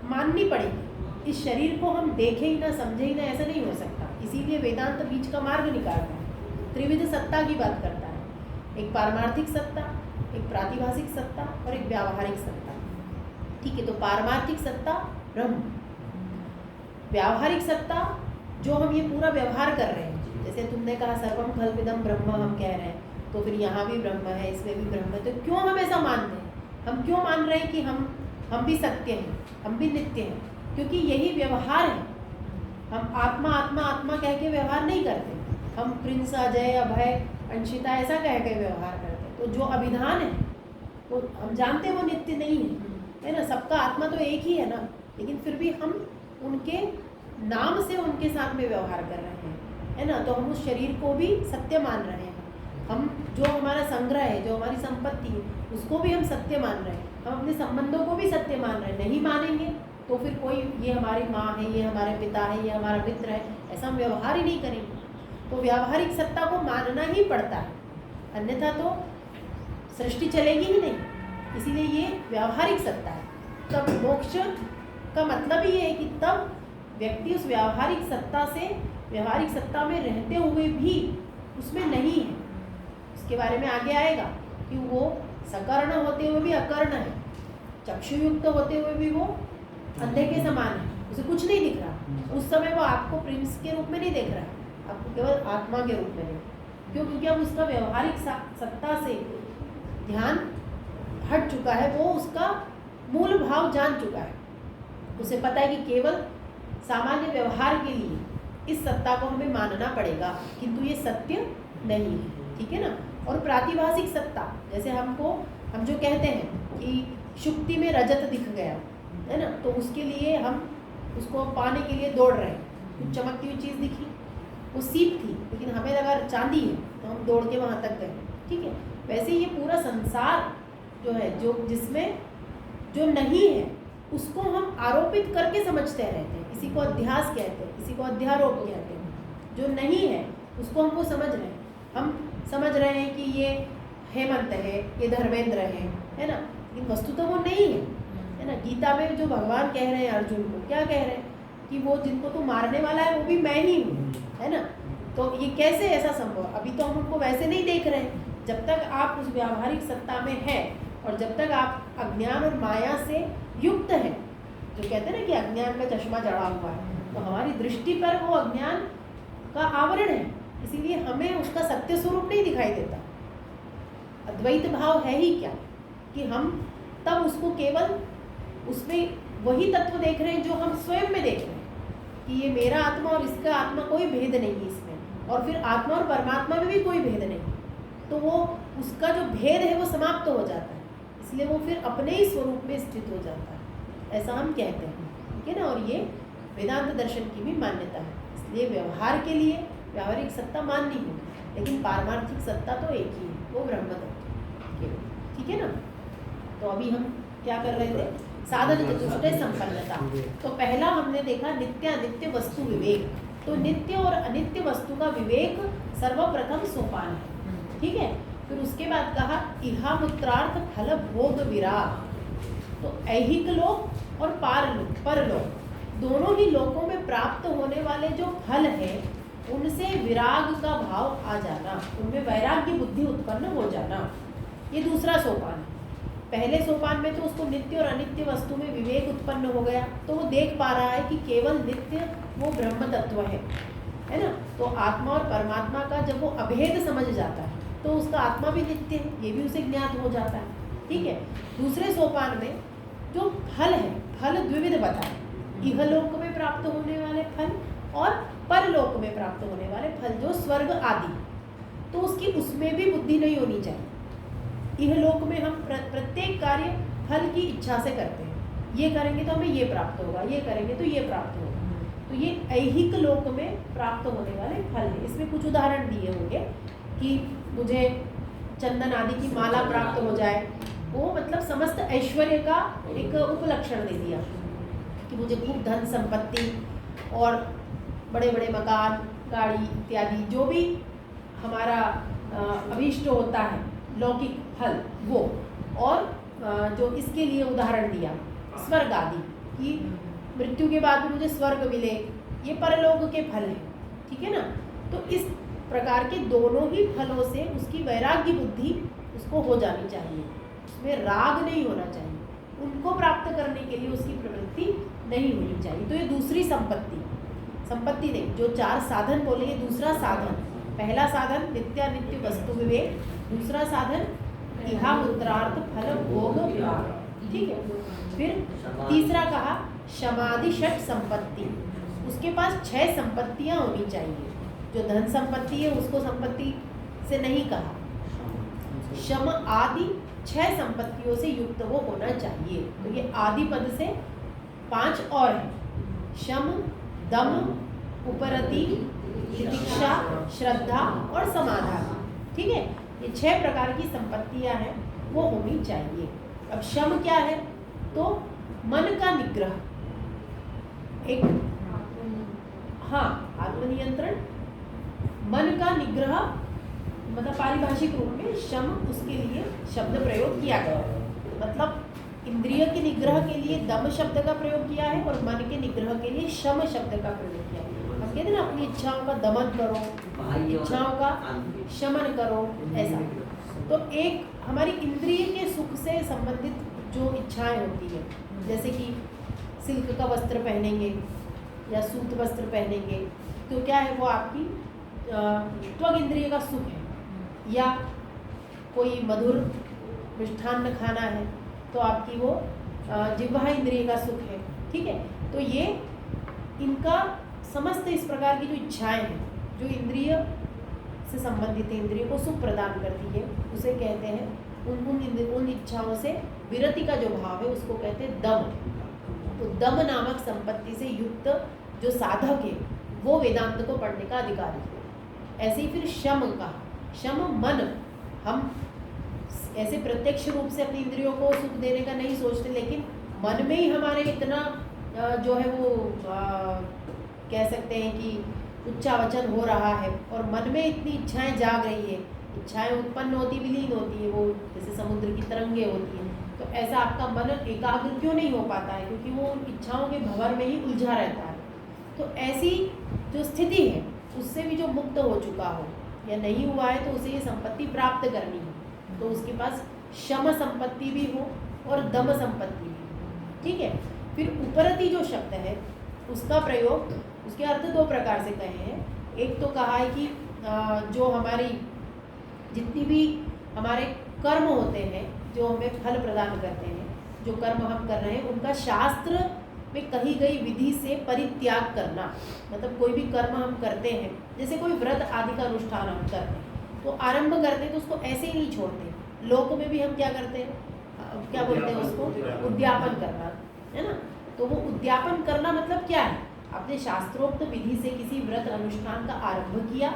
माननी पड़ेगी। इस शरीर को हम देखें ही ना, समझे ही ना, ऐसा नहीं हो सकता। इसीलिए वेदांत बीच का मार्ग निकालता है, त्रिविध सत्ता की बात करता है। एक पारमार्थिक सत्ता, एक प्रातिभाषिक सत्ता और एक व्यावहारिक सत्ता, ठीक है। तो पारमार्थिक सत्ता ब्रह्म, व्यावहारिक सत्ता जो हम ये पूरा व्यवहार कर रहे हैं, जैसे तुमने कहा सर्वम खल्विदम ब्रह्म हम कह रहे हैं, तो फिर यहाँ भी ब्रह्म है, इसमें भी ब्रह्म है। तो क्यों हम ऐसा मानते हैं? हम क्यों मान रहे हैं कि हम भी सत्य हैं, हम भी नित्य हैं? क्योंकि यही व्यवहार है। हम आत्मा आत्मा आत्मा कह के व्यवहार नहीं करते। हम प्रिंस, अजय, अभय, अंशिता ऐसा कह के व्यवहार करते हैं। तो जो अभिधान है वो हम जानते हैं वो नित्य नहीं है ना। सबका आत्मा तो एक ही है ना, लेकिन फिर भी हम उनके नाम से उनके साथ में व्यवहार कर रहे हैं, है ना। तो हम उस शरीर को भी सत्य मान रहे हैं। हम जो हमारा संग्रह है, जो हमारी संपत्ति है, उसको भी हम सत्य मान रहे हैं। हम अपने संबंधों को भी सत्य मान रहे हैं। नहीं मानेंगे तो फिर कोई ये हमारी माँ है, ये हमारे पिता है, ये हमारा मित्र है, ऐसा हम व्यवहार ही नहीं करेंगे। तो व्यावहारिक सत्ता को मानना ही पड़ता है, अन्यथा तो सृष्टि चलेगी ही नहीं। इसीलिए ये व्यावहारिक सत्ता है। तब मोक्ष का मतलब ही है कि तब व्यक्ति उस व्यावहारिक सत्ता से, व्यावहारिक सत्ता में रहते हुए भी उसमें नहीं है। उसके बारे में आगे आएगा कि वो सकर्ण होते हुए भी अकर्ण है, चक्षुयुक्त होते हुए भी वो अंधे के समान है, उसे कुछ नहीं दिख रहा। उस समय वो आपको प्रिंस के रूप में नहीं देख रहा, आपको केवल आत्मा के रूप में देख। क्यों? क्योंकि अब उसका व्यावहारिक सत्ता से ध्यान हट चुका है, वो उसका मूल भाव जान चुका है। उसे पता है कि केवल सामान्य व्यवहार के लिए इस सत्ता को हमें मानना पड़ेगा, किंतु ये सत्य नहीं है, ठीक है ना। और प्रातिभाषिक सत्ता, जैसे हम जो कहते हैं कि शुक्ति में रजत दिख गया, है ना, तो उसके लिए हम उसको पाने के लिए दौड़ रहे हैं। कुछ चमकती हुई चीज़ दिखी, वो सीप थी, लेकिन हमें लगा चांदी है, तो हम दौड़ के वहाँ तक गए, ठीक है। वैसे ये पूरा संसार जो है, जो जिसमें जो नहीं है उसको हम आरोपित करके समझते रहते हैं। इसी को अध्यास कहते हैं, इसी को अध्यारोप कहते हैं। जो नहीं है उसको हम वो समझ रहे हैं। हम समझ रहे हैं कि ये हेमंत है, ये धर्मेंद्र है ना, लेकिन वस्तु तो वो नहीं है ना। गीता में जो भगवान कह रहे हैं अर्जुन को, क्या कह रहे हैं कि वो जिनको तू मारने वाला है वो भी मैं ही हूँ, है ना। तो ये कैसे ऐसा संभव? अभी तो हम उनको वैसे नहीं देख रहे हैं। जब तक आप उस व्यावहारिक सत्ता में हैं और जब तक आप अज्ञान और माया से युक्त हैं, जो कहते हैं ना कि अज्ञान का चश्मा जड़ा हुआ है, तो हमारी दृष्टि पर वो अज्ञान का आवरण है, इसीलिए हमें उसका सत्य स्वरूप नहीं दिखाई देता। अद्वैत भाव है ही क्या कि हम तब उसको केवल उसमें वही तत्व देख रहे हैं जो हम स्वयं में देख रहे हैं कि ये मेरा आत्मा और इसका आत्मा, कोई भेद नहीं है इसमें, और फिर आत्मा और परमात्मा में भी कोई भेद नहीं, तो वो उसका जो भेद है वो समाप्त हो जाता है, इसलिए वो फिर अपने ही स्वरूप में स्थित हो जाता है, ऐसा हम कहते हैं, ठीक है ना। और ये वेदांत दर्शन की भी मान्यता है। इसलिए व्यवहार के लिए व्यावहारिक सत्ता माननी होगी, लेकिन पारमार्थिक सत्ता तो एक ही है, वो ब्रह्म तत्व, ठीक है ना। तो अभी हम क्या कर रहे थे? साधन चतुष्टय संपन्नता। तो पहला हमने देखा नित्य अनित्य वस्तु विवेक। तो नित्य और अनित्य वस्तु का विवेक सर्वप्रथम सोपान है, ठीक है। फिर उसके बाद कहा इहामुत्रार्थ फल भोग विराग। तो ऐहिक लोक और परलोक दोनों ही लोकों में प्राप्त होने वाले जो फल है उनसे विराग का भाव आ जाना, उनमें वैराग्य बुद्धि उत्पन्न हो जाना, ये दूसरा सोपान है। पहले सोपान में तो उसको नित्य और अनित्य वस्तु में विवेक उत्पन्न हो गया, तो वो देख पा रहा है कि केवल नित्य वो ब्रह्म तत्व है ना। तो आत्मा और परमात्मा का जब वो अभेद समझ जाता है तो उसका आत्मा भी नित्य है, ये भी उसे ज्ञात हो जाता है, ठीक है। दूसरे सोपान में जो फल है, फल द्विविध बताए, इहलोक में प्राप्त होने वाले फल और परलोक में प्राप्त होने वाले फल, जो स्वर्ग आदि, तो उसकी उसमें भी बुद्धि नहीं होनी चाहिए। इहलोक में हम प्रत्येक कार्य फल की इच्छा से करते हैं, ये करेंगे तो हमें ये प्राप्त होगा, ये करेंगे तो ये प्राप्त होगा। तो ये ऐहिक लोक में प्राप्त होने वाले फल है। इसमें कुछ उदाहरण दिए होंगे कि मुझे चंदन आदि की माला प्राप्त हो जाए, वो मतलब समस्त ऐश्वर्य का एक उपलक्षण दे दिया कि मुझे खूब धन संपत्ति और बड़े बड़े मकान, गाड़ी इत्यादि जो भी हमारा अभीष्ट होता है, लौकिक फल वो, और जो इसके लिए उदाहरण दिया स्वर्ग आदि कि मृत्यु के बाद भी मुझे स्वर्ग मिले, ये परलोक के फल हैं, ठीक है ना। तो इस प्रकार के दोनों ही फलों से उसकी वैराग्य बुद्धि उसको हो जानी चाहिए, उसमें राग नहीं होना चाहिए, उनको प्राप्त करने के लिए उसकी प्रवृत्ति नहीं होनी चाहिए। तो ये दूसरी संपत्ति नहीं, जो चार साधन बोले ये दूसरा साधन। पहला साधन नित्यानित्य वस्तु विवेक, दूसरा साधन इहामुत्रार्थ फल भोग विराग, ठीक है। फिर तीसरा कहा शमादि षट संपत्ति, उसके पास 6 संपत्तियां होनी चाहिए। जो धन संपत्ति है उसको संपत्ति से नहीं कहा, शम आदि 6 संपत्तियों से युक्त वो होना चाहिए। तो ये आदि पद से 5 और है, शम, दम, उपरति, तितिक्षा, श्रद्धा और समाधान, ठीक है। ये 6 प्रकार की संपत्तियां हैं, वो होनी चाहिए। अब शम क्या है? तो मन का निग्रह, एक आत्मनियंत्रण, मन का निग्रह, मतलब पारिभाषिक रूप में शम उसके लिए शब्द प्रयोग किया गया है। मतलब इंद्रिय के निग्रह के लिए दम शब्द का प्रयोग किया है और मन के निग्रह के लिए शम शब्द का प्रयोग किया है। हम कहते हैं ना अपनी इच्छाओं का दमन करो, इच्छाओं का शमन करो, ऐसा। तो एक हमारी इंद्रिय के सुख से संबंधित जो इच्छाएं होती है, जैसे कि सिल्क का वस्त्र पहनेंगे या सूत वस्त्र पहनेंगे, तो क्या है वो आपकी त्वग इंद्रिय का सुख है, या कोई मधुर मिष्ठान्न खाना है तो आपकी वो जिह्वा इंद्रिय का सुख है, ठीक है। तो ये इनका समस्त इस प्रकार की जो इच्छाएं हैं, जो इंद्रिय से संबंधित है, इंद्रिय को सुख प्रदान करती है, उसे कहते हैं उन इच्छाओं से विरति का जो भाव है उसको कहते हैं दम। तो दम नामक संपत्ति से युक्त जो साधक है वो वेदांत को पढ़ने का अधिकारी है। ऐसे ही फिर शम का, शम मन, हम ऐसे प्रत्यक्ष रूप से अपनी इंद्रियों को सुख देने का नहीं सोचते, लेकिन मन में ही हमारे इतना जो है वो कह सकते हैं कि उच्चावचन हो रहा है और मन में इतनी इच्छाएं जाग रही है, इच्छाएं उत्पन्न होती विलीन होती है, वो जैसे समुद्र की तरंगे होती हैं, तो ऐसा आपका मन एकाग्र क्यों नहीं हो पाता है? क्योंकि वो उन इच्छाओं के भंवर में ही उलझा रहता है। तो ऐसी जो स्थिति है उससे भी जो मुक्त हो चुका हो या नहीं हुआ है तो उसे ये संपत्ति प्राप्त करनी हो, तो उसके पास शम संपत्ति भी हो और दम संपत्ति भी हो। ठीक है। फिर उपरति जो शब्द है उसका प्रयोग, उसके अर्थ दो प्रकार से कहे हैं। एक तो कहा है कि जो हमारी जितनी भी हमारे कर्म होते हैं जो हमें फल प्रदान करते हैं, जो कर्म हम कर रहे हैं उनका शास्त्र में कही गई विधि से परित्याग करना। मतलब कोई भी कर्म हम करते हैं, जैसे कोई व्रत आदि का अनुष्ठान हम करते हैं तो आरंभ करते हैं तो उसको ऐसे ही नहीं छोड़ते। लोक में भी हम क्या करते हैं, क्या बोलते हैं उसको, उद्यापन करना, है ना। तो वो उद्यापन करना मतलब क्या है? आपने शास्त्रोक्त विधि से किसी व्रत अनुष्ठान का आरंभ किया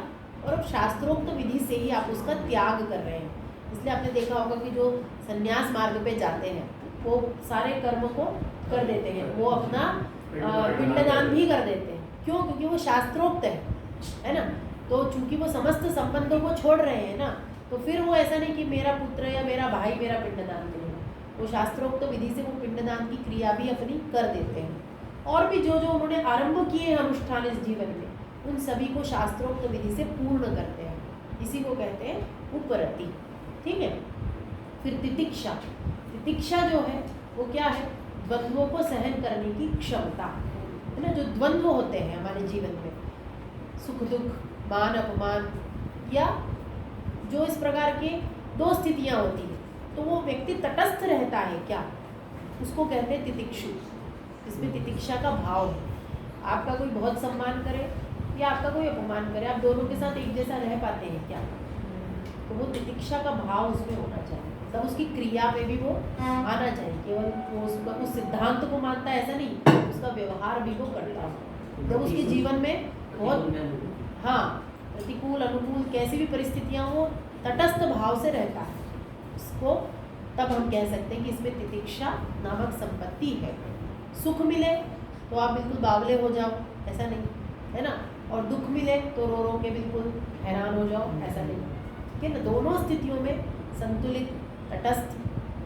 और अब शास्त्रोक्त विधि से ही आप उसका त्याग कर रहे हैं। इसलिए आपने देखा होगा कि जो संन्यास मार्ग पे जाते हैं वो सारे कर्म को कर देते हैं, वो अपना पिंडदान भी कर देते हैं। क्यों? क्योंकि वो शास्त्रोक्त है ना। तो चूंकि वो समस्त संबंधों को छोड़ रहे हैं ना, तो फिर वो ऐसा नहीं कि मेरा पुत्र या मेरा भाई मेरा पिंडदान करेगा, वो शास्त्रोक्त विधि से वो पिंडदान की क्रिया भी अपनी कर देते हैं। और भी जो जो उन्होंने आरंभ किए हैं अनुष्ठान इस जीवन में, उन सभी को शास्त्रोक्त विधि से पूर्ण करते हैं। इसी को कहते हैं उपरति। ठीक है। फिर तितिक्षा। तितिक्षा जो है वो क्या है? द्वंद्वों को सहन करने की क्षमता, है ना। जो द्वंद्व होते हैं हमारे जीवन में, सुख दुख, मान अपमान, या जो इस प्रकार के दो स्थितियां होती हैं, तो वो व्यक्ति तटस्थ रहता है क्या, उसको कहते हैं तितिक्षु। इसमें तितिक्षा का भाव है। आपका कोई बहुत सम्मान करे या आपका कोई अपमान करे, आप दोनों के साथ एक जैसा रह पाते हैं क्या? तो वो तितिक्षा का भाव उसमें होना चाहिए, तब उसकी क्रिया में भी वो आना चाहिए। केवल वो उसका उस सिद्धांत को मानता है ऐसा नहीं, उसका व्यवहार भी वो करता है। जब उसके जीवन में बहुत प्रतिकूल अनुकूल कैसी भी परिस्थितियाँ हो, तटस्थ भाव से रहता है उसको, तब हम कह सकते हैं कि इसमें तितिक्षा नामक संपत्ति है। सुख मिले तो आप बिल्कुल बावले हो जाओ, ऐसा नहीं, है ना। और दुख मिले तो रो रो के बिल्कुल हैरान हो जाओ, ऐसा नहीं, ठीक है ना। दोनों स्थितियों में संतुलित तटस्थ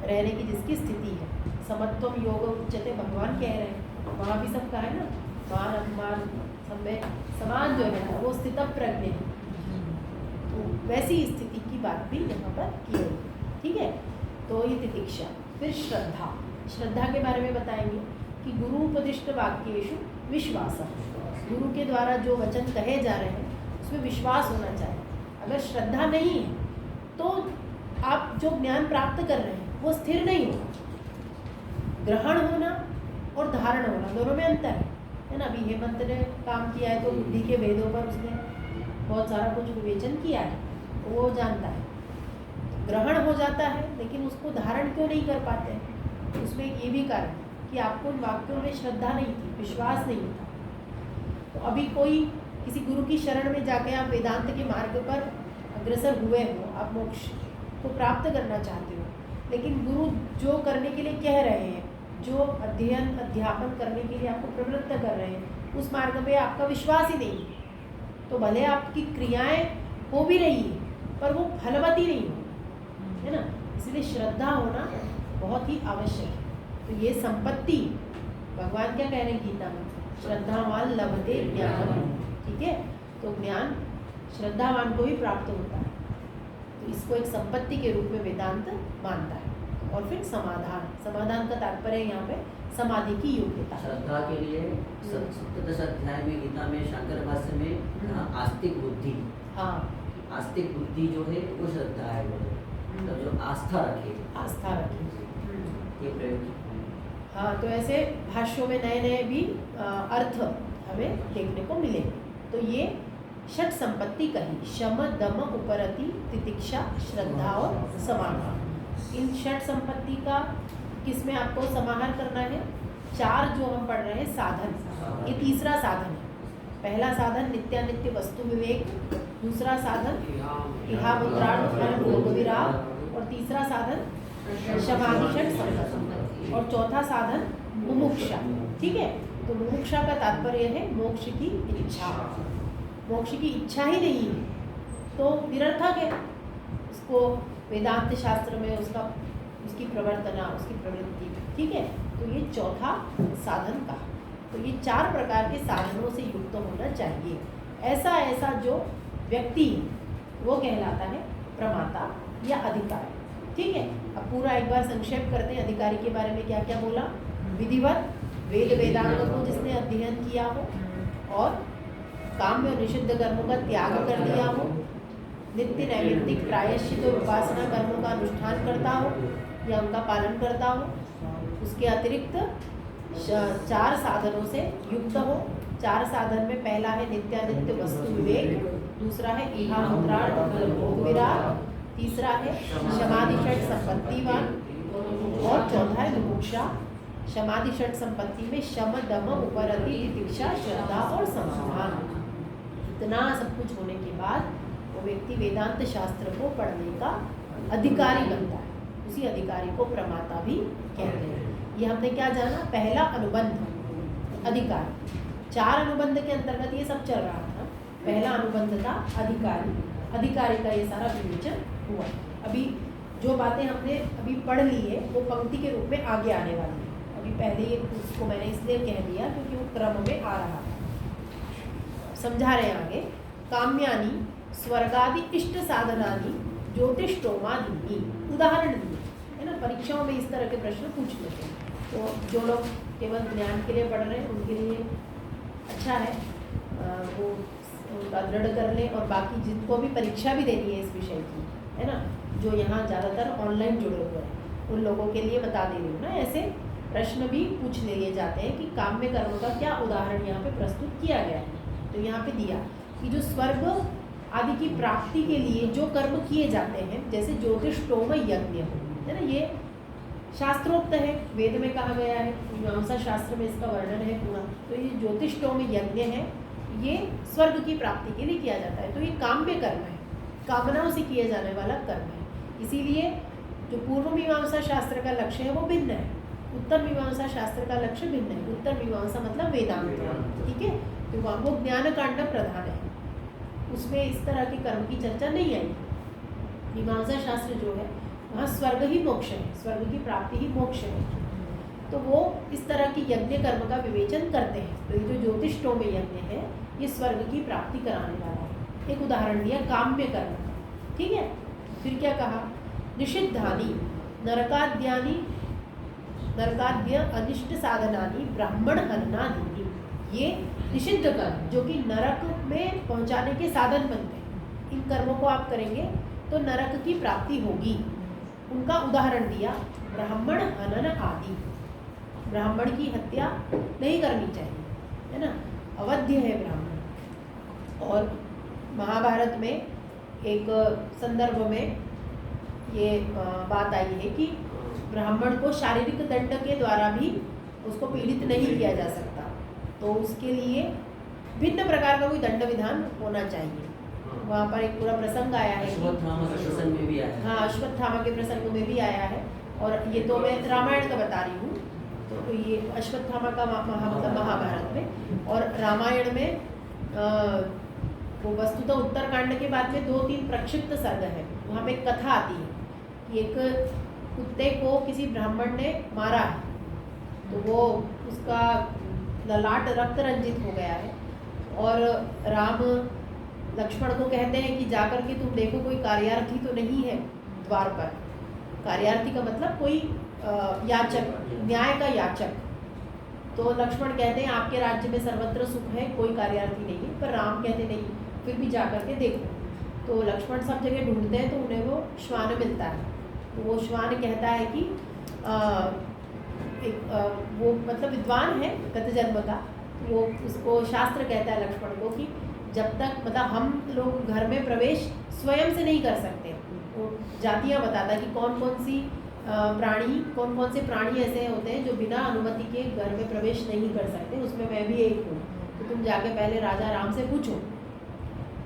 रहने की जिसकी स्थिति है, समत्वम योग उच्यते, भगवान कह रहे हैं। वहाँ भी सब कहा है ना, मान अपमान सब में समान जो है ना वो स्थित प्रज्ञ है। तो वैसी स्थिति की बात भी यहाँ पर की गई। ठीक है। तो ये तितिक्षा। फिर श्रद्धा। श्रद्धा के बारे में बताएंगे कि गुरु उपदिष्ट वाक्येषु विश्वास। गुरु के द्वारा जो वचन कहे जा रहे हैं उसमें विश्वास होना चाहिए। अगर श्रद्धा नहीं है तो आप जो ज्ञान प्राप्त कर रहे हैं वो स्थिर नहीं होगा। ग्रहण होना और धारण होना दोनों में अंतर है ना। अभी हेमंत ने काम किया है तो बुद्धि के वेदों पर उसने बहुत सारा कुछ विवेचन किया है, वो जानता है। ग्रहण हो जाता है लेकिन उसको धारण क्यों नहीं कर पाते हैं? तो उसमें ये भी कारण कि आपको उन वाक्यों में श्रद्धा नहीं थी, विश्वास नहीं था। तो अभी कोई किसी गुरु की शरण में जाके आप वेदांत के मार्ग पर अग्रसर हुए हो, आप मोक्ष को प्राप्त करना चाहते हो, लेकिन गुरु जो करने के लिए कह रहे हैं, जो अध्ययन अध्यापन करने के लिए आपको प्रवृत्त कर रहे हैं, उस मार्ग में आपका विश्वास ही नहीं, तो भले आपकी क्रियाएं हो भी रही है पर वो फलवती नहीं हो, है ना। इसलिए श्रद्धा होना बहुत ही आवश्यक है। तो ये संपत्ति भगवान क्या कह रहे हैं गीता में, श्रद्धावान लभते ज्ञान। ठीक है। तो ज्ञान श्रद्धावान को ही प्राप्त होता है, तो इसको एक संपत्ति के रूप में वेदांत मानता है। और फिर समाधान। समाधान का तात्पर्य यहाँ पे समाधि की योग्यता। श्रद्धा के लिए सप्तदश अध्याय में गीता में शंकर भाष्य में आस्तिक बुद्धि, हाँ, आस्तिक बुद्धि जो है वो श्रद्धा है, मतलब जो आस्था रखे, आस्था रखे, ये प्रयोग। हाँ, तो ऐसे भाष्यों में नए नए भी अर्थ हमें देखने को मिले। तो ये षट संपत्ति कही, शम दम उपरति तितिक्षा श्रद्धा और समाधान। इन षट संपत्ति का किसमें आपको समाहार करना है? चार जो हम पढ़ रहे हैं साधन, ये तीसरा साधन है। पहला साधन नित्यानित्य वस्तु विवेक, दूसरा साधन इहा मुद्राण भोग विराग, और तीसरा साधन समाधि षट संपत्ति, और चौथा साधन मुमुक्षा। ठीक है। तो मुमुक्षा का तात्पर्य है मोक्ष की इच्छा। मोक्ष की इच्छा ही नहीं है तो निरर्थक है। उसको वेदांत शास्त्र में उसकी प्रवर्तना, उसकी प्रवृत्ति, ठीक है। तो ये चौथा साधन का, तो ये 4 प्रकार के साधनों से युक्त होना चाहिए। ऐसा ऐसा जो व्यक्ति वो कहलाता है प्रमाता या अधिकारी, ठीक है। अब पूरा एक बार संक्षेप करते हैं। अधिकारी के बारे में क्या क्या बोला? विधिवत वेद वेदांग को जिसने अध्ययन किया हो और काम्य और निषिद्ध कर्मों का त्याग कर दिया हो, नित्य नैमित्तिक प्रायश्चित और उपासना कर्मों का अनुष्ठान करता हो या उनका पालन करता हो, उसके अतिरिक्त 4 साधनों से युक्त हो। 4 साधन में पहला है नित्यानित्य वस्तु विवेक, दूसरा है इहा मुद्राण भोग विराग, तीसरा है समाधि षट संपत्तिवान और चौथा है मुमुक्षा। समाधि षट संपत्ति में शम दम उपरति तितिक्षा श्रद्धा और समाधान। इतना सब कुछ होने के बाद वो व्यक्ति वेदांत शास्त्र को पढ़ने का अधिकारी बनता है। उसी अधिकारी को प्रमाता भी कहते हैं। ये हमने क्या जाना? पहला अनुबंध अधिकारी। 4 अनुबंध के अंतर्गत ये सब चल रहा था। पहला अनुबंध था अधिकारी, अधिकारी का ये सारा विवेचन हुआ। अभी जो बातें हमने अभी पढ़ ली है वो पंक्ति के रूप में आगे आने वाली है। अभी पहले ये उसको मैंने इसलिए कह दिया क्योंकि वो क्रम में आ रहा है। समझा रहे हैं आगे। काम्यानि स्वर्गादि इष्ट साधनानि ज्योतिष्टोमादि, उदाहरण दिए है ना। परीक्षाओं में इस तरह के प्रश्न पूछ लेते हैं। तो जो लोग केवल ज्ञान के लिए पढ़ रहे हैं उनके लिए अच्छा है, वो उनका दृढ़ कर लें। और बाकी जिनको भी परीक्षा भी देनी है इस विषय की, है ना, जो यहाँ ज़्यादातर ऑनलाइन जुड़े हुए हैं उन लोगों के लिए बता दे रही हूँ ना। ऐसे प्रश्न भी पूछ लिए जाते हैं कि काम्य कर्म का क्या उदाहरण यहाँ पे प्रस्तुत किया गया है। तो यहाँ पे दिया कि जो स्वर्ग आदि की प्राप्ति के लिए जो कर्म किए जाते हैं, जैसे ज्योतिष्टोम यज्ञ है ना, ये शास्त्रोक्त है, वेद में कहा गया है, मीमांसा शास्त्र में इसका वर्णन है पूरा। तो ये ज्योतिष्टोम यज्ञ है, ये स्वर्ग की प्राप्ति के लिए किया जाता है। तो ये काम्य कर्म है, कामनाओं से किए जाने वाला कर्म है। इसीलिए जो पूर्व मीमांसा शास्त्र का लक्ष्य है वो भिन्न है, उत्तर मीमांसा शास्त्र का लक्ष्य भिन्न है। उत्तर मीमांसा मतलब वेदांत, ठीक है। तो वहाँ वो ज्ञान कांड प्रधान है, उसमें इस तरह की कर्म की चर्चा नहीं आई। मीमांसा शास्त्र जो है वहाँ स्वर्ग ही मोक्ष है, स्वर्ग की प्राप्ति ही मोक्ष है। तो वो इस तरह की यज्ञ कर्म का विवेचन करते हैं। तो ये जो ज्योतिष्टोम यज्ञ है ये स्वर्ग की प्राप्ति कराने वाला है। एक उदाहरण दिया काम्य कर्म, ठीक है। फिर क्या कहा? निषिद्धानि नरकाद्यानि नरकाद्य अनिष्ट साधनानि ब्राह्मण हननादि, ये निषिद्ध कर्म जो कि नरक में पहुंचाने के साधन बनते हैं। इन कर्मों को आप करेंगे तो नरक की प्राप्ति होगी। उनका उदाहरण दिया ब्राह्मण हनन आदि। ब्राह्मण की हत्या नहीं करनी चाहिए, है ना, अवध्य है ब्राह्मण। और महाभारत में एक संदर्भ में ये बात आई है कि ब्राह्मण को शारीरिक दंड के द्वारा भी उसको पीड़ित नहीं किया जा सकता। तो उसके लिए भिन्न प्रकार का कोई दंड विधान होना चाहिए। वहाँ पर एक पूरा प्रसंग आया है, अश्वत्थामा के प्रसंग में भी आया है। हाँ, अश्वत्थामा के प्रसंग में भी आया है। और ये तो मैं रामायण का बता रही हूँ, तो ये अश्वत्थामा का महाभारत में। और रामायण में वो वस्तुतः उत्तरकांड के बाद में 2-3 प्रक्षिप्त सर्ग है। वहाँ पे एक कथा आती है कि एक कुत्ते को किसी ब्राह्मण ने मारा है, तो वो उसका ललाट रक्त रंजित हो गया है। और राम लक्ष्मण को कहते हैं कि जाकर के तुम देखो कोई कार्यार्थी तो नहीं है द्वार पर। कार्यार्थी का मतलब कोई याचक, न्याय का याचक। तो लक्ष्मण कहते हैं आपके राज्य में सर्वत्र सुख है, कोई कार्यार्थी नहीं है। पर राम कहते नहीं, फिर भी जाकर के देखो। तो लक्ष्मण सब जगह ढूंढते हैं तो उन्हें वो श्वान मिलता है। तो वो श्वान कहता है कि वो मतलब विद्वान है गत जन्म का। वो उसको शास्त्र कहता है लक्ष्मण को कि जब तक मतलब हम लोग घर में प्रवेश स्वयं से नहीं कर सकते। वो जातियाँ बताता है कि कौन कौन से प्राणी ऐसे होते हैं जो बिना अनुमति के घर में प्रवेश नहीं कर सकते, उसमें मैं भी एक हूँ। तो तुम जाके पहले राजा राम से पूछो।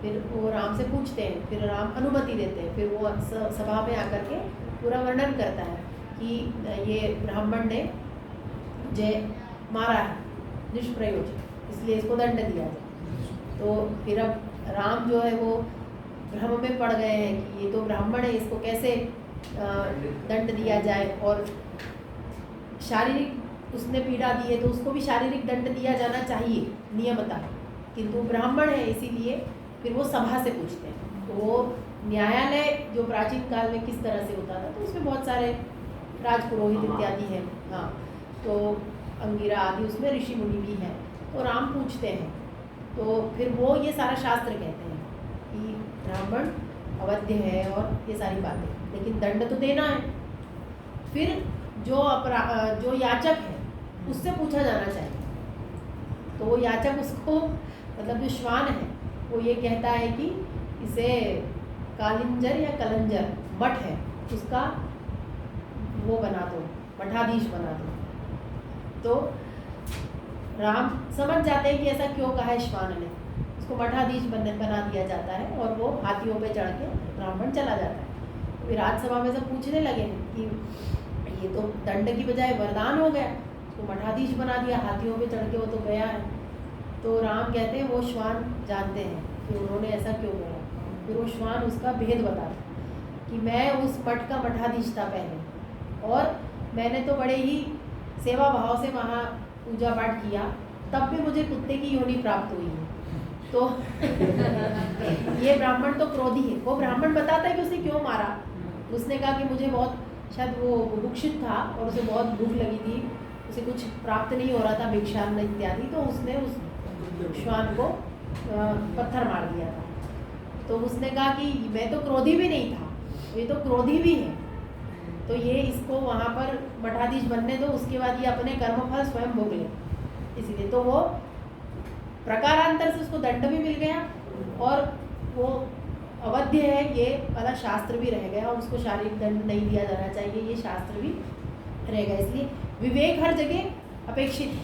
फिर वो राम से पूछते हैं, फिर राम अनुमति देते हैं। फिर वो सभा में आकर के पूरा वर्णन करता है कि ये ब्राह्मण ने मुझे मारा है निष्प्रयोजन, इसलिए इसको दंड दिया जाए। तो फिर अब राम जो है वो भ्रम में पड़ गए हैं कि ये तो ब्राह्मण है, इसको कैसे दंड दिया जाए, और शारीरिक उसने पीड़ा दी है तो उसको भी शारीरिक दंड दिया जाना चाहिए नियमतः, किंतु ब्राह्मण है इसीलिए फिर वो सभा से पूछते हैं। तो वो न्यायालय जो प्राचीन काल में किस तरह से होता था, तो उसमें बहुत सारे राजपुरोहित इत्यादि हैं, हाँ, तो अंगिरा आदि उसमें ऋषि मुनि भी हैं। तो राम पूछते हैं, तो फिर वो ये सारा शास्त्र कहते हैं कि ब्राह्मण अवध्य है और ये सारी बातें, लेकिन दंड तो देना है। फिर जो याचक है उससे पूछा जाना चाहिए। तो वो याचक उसको, मतलब जो श्वान है वो ये कहता है कि इसे कालिंजर या कलंजर मठ है उसका वो बना दो, मठाधीश बना दो। तो राम समझ जाते हैं कि ऐसा क्यों कहा है श्वान ने, उसको मठाधीश बना दिया जाता है और वो हाथियों पे चढ़ के ब्राह्मण चला जाता है। फिर राजसभा में से पूछने लगे कि ये तो दंड की बजाय वरदान हो गया, उसको मठाधीश बना दिया, हाथियों पे चढ़ के वो तो गया है। तो राम कहते हैं वो श्वान जानते हैं कि उन्होंने ऐसा क्यों किया। फिर वो श्वान उसका भेद बताता कि मैं उस मठ का मठाधीश था पहले, और मैंने तो बड़े ही सेवा भाव से वहाँ पूजा पाठ किया, तब भी मुझे कुत्ते की योनि प्राप्त हुई है। तो ये ब्राह्मण तो क्रोधी है। वो ब्राह्मण बताता है कि उसने क्यों मारा। उसने कहा कि मुझे बहुत, शायद वो बुभुक्षित था और उसे बहुत भूख लगी थी, उसे कुछ प्राप्त नहीं हो रहा था, भिक्षान्न इत्यादि, तो उसने उस श्वान को पत्थर मार दिया था। तो उसने कहा कि मैं तो क्रोधी भी नहीं था, ये तो क्रोधी भी है, तो ये इसको वहाँ पर मठाधीश बनने दो, उसके बाद ये अपने कर्मफल स्वयं भोग ले। इसीलिए तो वो प्रकारांतर से उसको दंड भी मिल गया और वो अवध्य है ये वाला शास्त्र भी रह गया, और उसको शारीरिक दंड नहीं दिया जाना चाहिए ये शास्त्र भी रह गया। इसलिए विवेक हर जगह अपेक्षित है,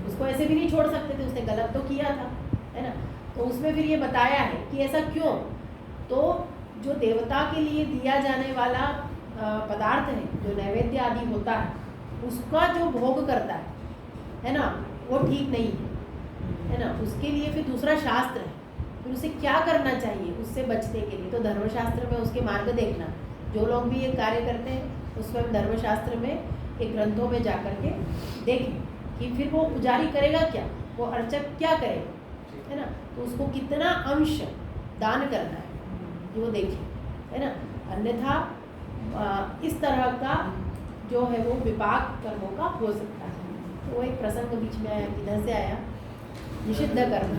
उसको ऐसे भी नहीं छोड़ सकते थे, उसने गलत तो किया था, है ना। तो उसमें फिर ये बताया है कि ऐसा क्यों। तो जो देवता के लिए दिया जाने वाला पदार्थ है, जो नैवेद्य आदि होता है, उसका जो भोग करता है ना, वो ठीक नहीं है ना। उसके लिए फिर दूसरा शास्त्र है, फिर उसे क्या करना चाहिए उससे बचने के लिए। तो धर्मशास्त्र में उसके मार्ग देखना, जो लोग भी ये कार्य करते हैं उस पर धर्मशास्त्र में एक ग्रंथों में जा कर के देखें कि फिर वो पुजारी करेगा क्या, वो अर्चक क्या करेगा, है ना। तो उसको कितना अंश दान करना है ये वो देखें, है ना। अन्यथा इस तरह का जो है वो विपाक कर्मों का हो सकता है। तो वो एक प्रसंग बीच में आया, किधर से आया, निषिद्ध कर्म।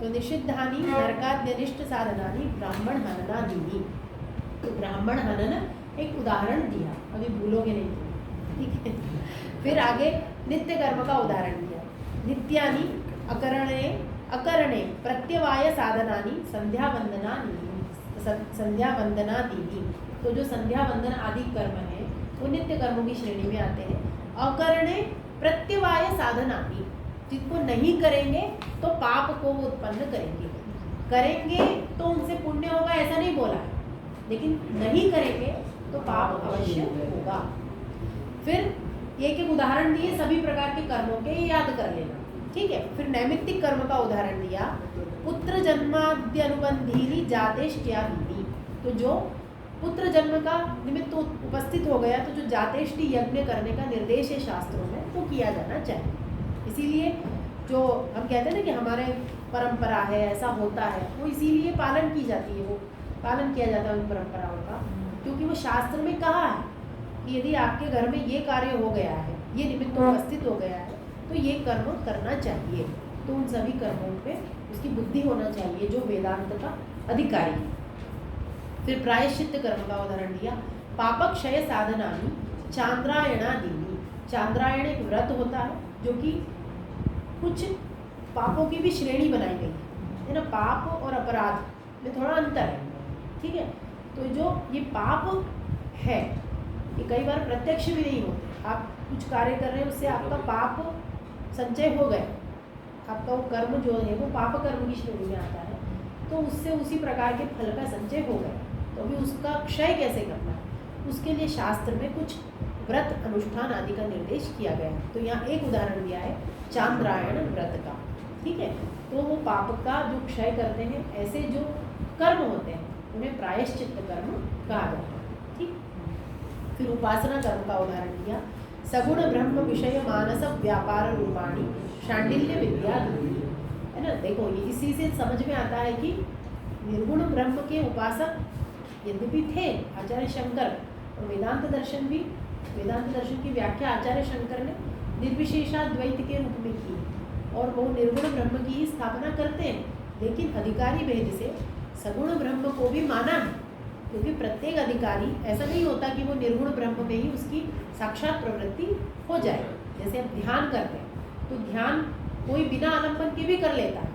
तो निषिद्धानि नरकाद्यनिष्ट साधनानि ब्राह्मण हननादीनि। तो ब्राह्मण हनन एक उदाहरण दिया, अभी भूलोगे नहीं, ठीक है। फिर आगे नित्य कर्म का उदाहरण दिया, नित्यानि अकरणे प्रत्यवाय साधनानि संध्या वंदनादीनि। तो जो संध्या वंदन आदि कर्म है वो नित्य कर्मों की श्रेणी में आते हैं। अकरणे प्रत्यवाय साधनानि, जिनको नहीं करेंगे तो पाप को वो उत्पन्न करेंगे तो उनसे पुण्य होगा ऐसा नहीं बोला है, लेकिन नहीं करेंगे तो पाप अवश्य होगा। फिर एक उदाहरण दिए सभी प्रकार के कर्मों के, याद कर लेना, ठीक है। फिर नैमित्तिक कर्म का उदाहरण दिया, पुत्र जन्माद्यनुबंधीनि जातेष्ट्यादीनि। तो जो पुत्र जन्म का निमित्त उपस्थित हो गया, तो जो जातेष्टि यज्ञ करने का निर्देश है शास्त्रों में, तो किया जाना चाहिए। इसीलिए जो हम कहते हैं ना कि हमारे परंपरा है, ऐसा होता है, वो इसीलिए पालन की जाती है, वो पालन किया जाता है उन परंपराओं का, क्योंकि वो शास्त्र में कहा है कि यदि आपके घर में ये कार्य हो गया है, ये निमित्त उपस्थित हो गया है, तो ये कर्म करना चाहिए। तो उन सभी कर्मों पे उसकी बुद्धि होना चाहिए जो वेदांत का अधिकारी है। फिर प्रायश्चित्त कर्म का उदाहरण दिया, पापक्षय साधनानि चांद्रायणादीनि। चांद्रायण एक व्रत होता है जो कि कुछ पापों की भी श्रेणी बनाई गई है ना। पाप और अपराध में थोड़ा अंतर है, ठीक है। तो जो ये पाप है ये कई बार प्रत्यक्ष भी नहीं होते, आप कुछ कार्य कर रहे हैं उससे आपका पाप संचय हो गया, आपका वो कर्म जो है वो पाप कर्म की श्रेणी में आता है, तो उससे उसी प्रकार के फल का संचय हो गया। तो अभी उसका क्षय कैसे करना है, उसके लिए शास्त्र में कुछ व्रत अनुष्ठान आदि का निर्देश किया गया है। तो यहाँ एक उदाहरण दिया है चांद्रायण व्रत का, ठीक है। तो वो पाप का जो क्षय करते हैं। ऐसे जो कर्म होते हैं उन्हें प्रायश्चित्त कर्म कहा जाता है। ठीक, फिर उपासना कर्म का उदाहरण दिया, सगुण ब्रह्म विषय मानस व्यापार रूपाणी शांडिल्य विद्या, है ना। देखो ये इसी से समझ में आता है कि निर्गुण ब्रह्म के उपासक यद्यपि थे आचार्य शंकर, और वेदांत दर्शन की व्याख्या आचार्य शंकर ने निर्विशेषाद्वैत के रूप में की, और वो निर्गुण ब्रह्म की ही स्थापना करते हैं, लेकिन अधिकारी भेद से सगुण ब्रह्म को भी माना है, क्योंकि प्रत्येक अधिकारी ऐसा नहीं होता कि वो निर्गुण ब्रह्म में ही उसकी साक्षात प्रवृत्ति हो जाए। जैसे हम ध्यान करते हैं तो ध्यान कोई बिना आलम्बन के भी कर लेता है,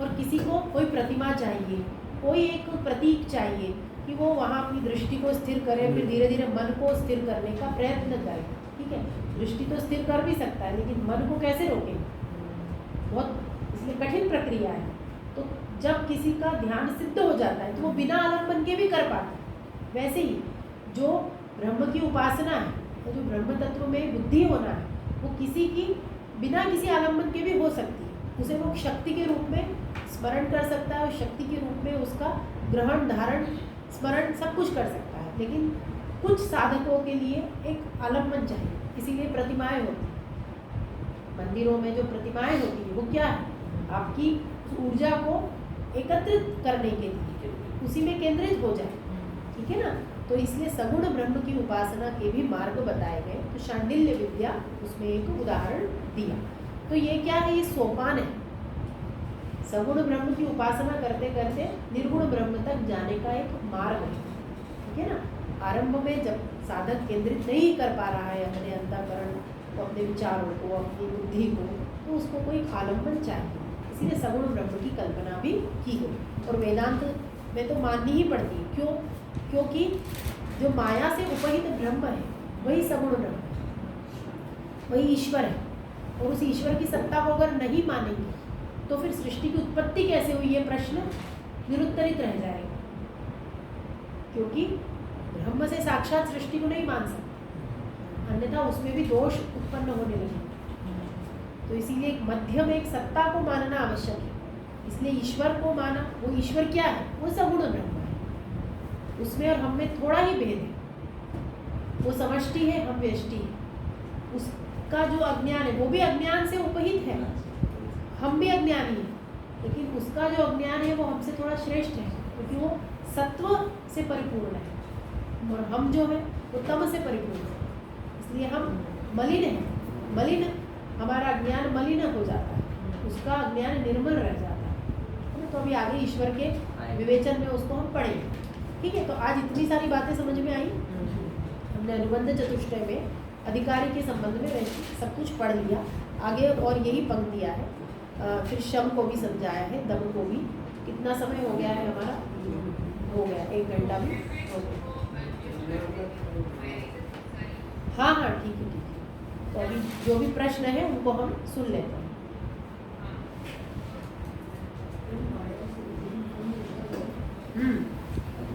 और किसी को कोई प्रतिमा चाहिए, कोई एक प्रतीक चाहिए कि वो वहाँ अपनी दृष्टि को स्थिर करे, फिर धीरे धीरे मन को स्थिर करने का प्रयत्न करे। ठीक है, दृष्टि तो स्थिर कर भी सकता है, लेकिन मन को कैसे रोके, बहुत इसलिए कठिन प्रक्रिया है। तो जब किसी का ध्यान सिद्ध हो जाता है तो वो बिना आलम्बन के भी कर पाता है। वैसे ही जो ब्रह्म की उपासना है, तो जो ब्रह्म तत्व में बुद्धि होना है, वो किसी की बिना किसी आलम्बन के भी हो सकती है। उसे वो शक्ति के रूप में स्मरण कर सकता है, और शक्ति के रूप में उसका ग्रहण धारण स्मरण सब कुछ कर सकता है। लेकिन कुछ साधकों के लिए एक आलम्बन चाहिए, इसीलिए प्रतिमाएं होती हैं। मंदिरों में जो प्रतिमाएं होती हैं वो क्या है, आपकी ऊर्जा को एकत्रित करने के लिए, उसी में केंद्रित हो जाए। ठीक है ना, तो इसलिए सगुण ब्रह्म की उपासना के भी मार्ग बताए गए। तो शांडिल्य विद्या उसमें एक उदाहरण दिया। तो ये क्या है, ये सोपान है। सगुण ब्रह्म की उपासना करते करते निर्गुण ब्रह्म तक जाने का एक मार्ग है। ठीक है ना, आरंभ में जब साधक केंद्रित नहीं कर पा रहा है अपने अंतःकरण को, अपने विचारों को, अपनी बुद्धि को, तो उसको कोई आलम्बन चाहिए। इसीलिए सगुण ब्रह्म की कल्पना भी की गई, और वेदांत में तो माननी ही पड़ती है। क्यों? क्योंकि जो माया से उपहित ब्रह्म है वही सगुण ब्रह्म है, वही ईश्वर है, और उस ईश्वर की सत्ता को अगर नहीं मानेंगे तो फिर सृष्टि की उत्पत्ति कैसे हुई, ये प्रश्न निरुत्तरित रह जाएगा। क्योंकि ब्रह्म से साक्षात सृष्टि को नहीं मान सकते, अन्यथा उसमें भी दोष उत्पन्न होने लगे। तो इसीलिए एक मध्यम एक सत्ता को मानना आवश्यक है। इसलिए ईश्वर को माना, वो ईश्वर क्या है, वो सगुण ब्रह्म है। उसमें और हम में थोड़ा ही भेद है, वो समष्टि है, हम व्यष्टि है। उसका जो अज्ञान है वो भी अज्ञान से उपहित है, हम भी अज्ञानी हैं, लेकिन उसका जो अज्ञान है वो हमसे थोड़ा श्रेष्ठ है, क्योंकि वो सत्व से परिपूर्ण है, और हम जो है वो तम से परिपूर्ण है। इसलिए हम मलिन हैं, मलिन हमारा अज्ञान मलिन हो जाता है, उसका अज्ञान निर्मल रह जाता है। तो अभी आगे ईश्वर के विवेचन में उसको हम पढ़ेंगे। ठीक है, तो आज इतनी सारी बातें समझ में आई। हमने अनुबंध चतुष्टय में अधिकारी के संबंध में सब कुछ पढ़ लिया। आगे और यही पंक्तियाँ है, फिर शम को भी समझाया है, दम को भी। कितना समय हो गया है हमारा? हो गया 1 घंटा भी हो गया। हाँ हाँ, ठीक है ठीक है। तो अभी जो भी प्रश्न है उनको हम सुन लेते हैं।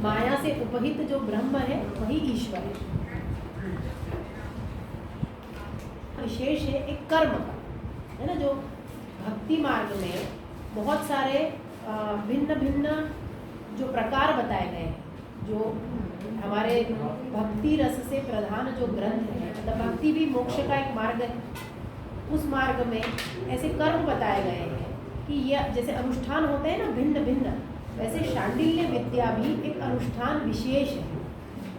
माया से उपहित जो ब्रह्म है वही ईश्वर है। विशेष है एक कर्म का, है ना, जो भक्ति मार्ग में बहुत सारे भिन्न भिन्न जो प्रकार बताए गए हैं, जो हमारे भक्ति रस से प्रधान जो ग्रंथ है, मतलब भक्ति भी मोक्ष का एक मार्ग है। उस मार्ग में ऐसे कर्म बताए गए हैं कि यह जैसे अनुष्ठान होते हैं ना भिन्न भिन्न, वैसे शांडिल्य विद्या भी एक अनुष्ठान विशेष है।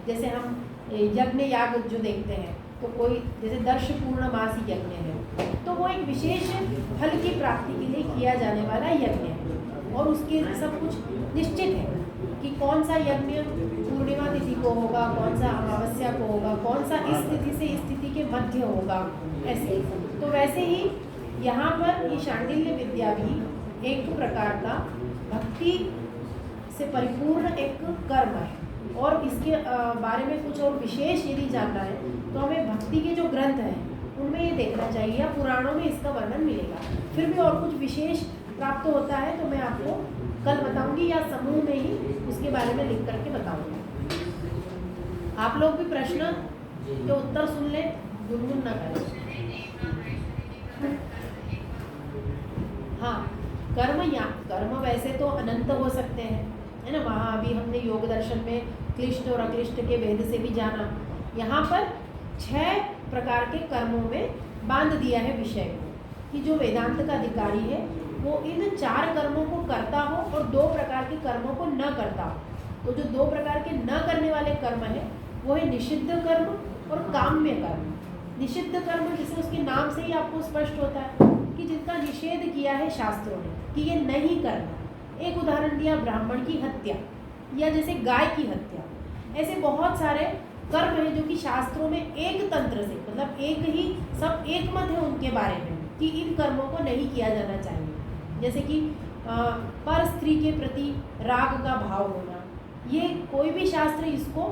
जैसे हम यज्ञ याग जो देखते हैं, तो कोई जैसे दर्श पूर्णमासी यज्ञ है, तो वो एक विशेष फल की प्राप्ति के लिए किया जाने वाला यज्ञ है, और उसके सब कुछ निश्चित है कि कौन सा यज्ञ पूर्णिमा तिथि को होगा, कौन सा अमावस्या को होगा, कौन सा इस तिथि से इस तिथि के मध्य होगा, ऐसे। तो वैसे ही यहाँ पर ये शांडिल्य विद्या भी एक प्रकार का भक्ति से परिपूर्ण एक कर्म है। और इसके बारे में कुछ और विशेष यदि जानना है तो हमें भक्ति के जो ग्रंथ हैं उनमें ये देखना चाहिए, या पुराणों में इसका वर्णन मिलेगा। फिर भी और कुछ विशेष प्राप्त होता है तो मैं आपको कल बताऊंगी, या समूह में ही उसके बारे में लिख करके बताऊंगी। आप लोग भी प्रश्न के उत्तर सुन लें, गुनगुन ना करें। हाँ, वैसे तो अनंत हो सकते हैं, है ना। वहाँ अभी हमने योग दर्शन में क्लिष्ट और अक्लिष्ट के भेद से भी जाना। यहाँ पर 6 प्रकार के कर्मों में बांध दिया है विषय को, कि जो वेदांत का अधिकारी है वो इन 4 कर्मों को करता हो और 2 प्रकार के कर्मों को न करता हो। तो जो 2 प्रकार के न करने वाले कर्म है वो है निषिद्ध कर्म और काम्य कर्म। निषिद्ध कर्म जैसे उसके नाम से ही आपको स्पष्ट होता है कि जिनका निषेध किया है शास्त्रों ने कि ये नहीं करना। एक उदाहरण दिया ब्राह्मण की हत्या, या जैसे गाय की हत्या। ऐसे बहुत सारे कर्म हैं जो कि शास्त्रों में एक तंत्र से, मतलब एक ही, सब एक मत है उनके बारे में कि इन कर्मों को नहीं किया जाना चाहिए। जैसे कि पर स्त्री के प्रति राग का भाव होना, ये कोई भी शास्त्र इसको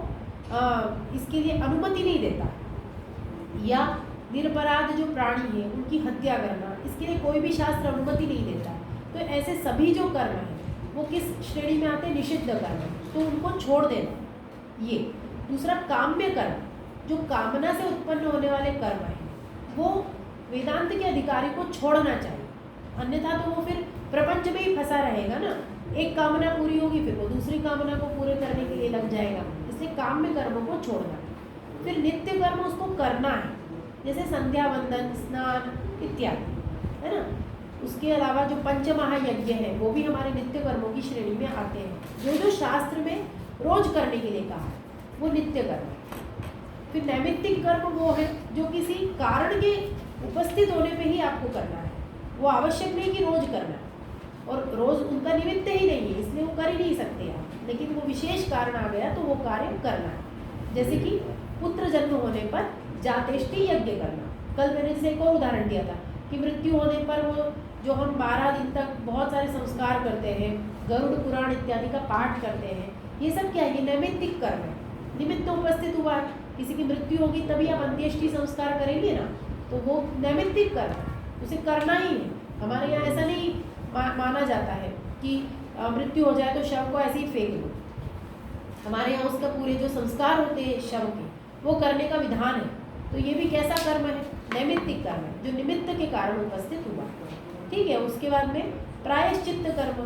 इसके लिए अनुमति नहीं देता। या निरपराध जो प्राणी है उनकी हत्या करना, इसके लिए कोई भी शास्त्र अनुमति नहीं देता। तो ऐसे सभी जो कर्म हैं वो किस श्रेणी में आते हैं? निषिद्ध कर्म, तो उनको छोड़ देना। ये दूसरा काम्य कर्म, जो कामना से उत्पन्न होने वाले कर्म हैं, वो वेदांत के अधिकारी को छोड़ना चाहिए, अन्यथा तो वो फिर प्रपंच में ही फंसा रहेगा ना। एक कामना पूरी होगी फिर वो दूसरी कामना को पूरे करने के लिए लग जाएगा। इसलिए काम्य कर्मों को छोड़ना। फिर नित्य कर्म उसको करना है, जैसे संध्या वंदन, स्नान इत्यादि, है ना। उसके अलावा जो पंचमहायज्ञ है वो भी हमारे नित्य कर्मों की श्रेणी में आते हैं। जो शास्त्र में रोज करने के लिए कहा है वो नित्य कर्म है। फिर नैमित्तिक कर्म वो है जो किसी कारण के उपस्थित होने पे ही आपको करना है, वो आवश्यक नहीं कि रोज करना है, और रोज उनका निमित्त ही नहीं है इसलिए वो कर ही नहीं सकते आप, लेकिन वो विशेष कारण आ गया तो वो कार्य करना है। जैसे कि पुत्र जन्म होने पर जातेष्टि यज्ञ करना। कल मैंने जैसे एक और उदाहरण दिया था कि मृत्यु होने पर वो जो हम 12 दिन तक बहुत सारे संस्कार करते हैं, गरुड़ पुराण इत्यादि का पाठ करते हैं, ये सब क्या है? ये नैमित्तिक कर्म है, निमित्त उपस्थित हुआ है। किसी की मृत्यु होगी तभी आप अंत्येष्टि संस्कार करेंगे ना, तो वो नैमित्तिक कर्म है, उसे करना ही है। हमारे यहाँ ऐसा नहीं माना जाता है कि मृत्यु हो जाए तो शव को ऐसे ही फेंक दो। हमारे यहाँ उसका पूरे जो संस्कार होते हैं शव के वो करने का विधान है। तो ये भी कैसा कर्म है? नैमित्तिक कर्म है, जो निमित्त के कारण उपस्थित हुआ। ठीक है। उसके बाद में प्रायश्चित्त कर्म।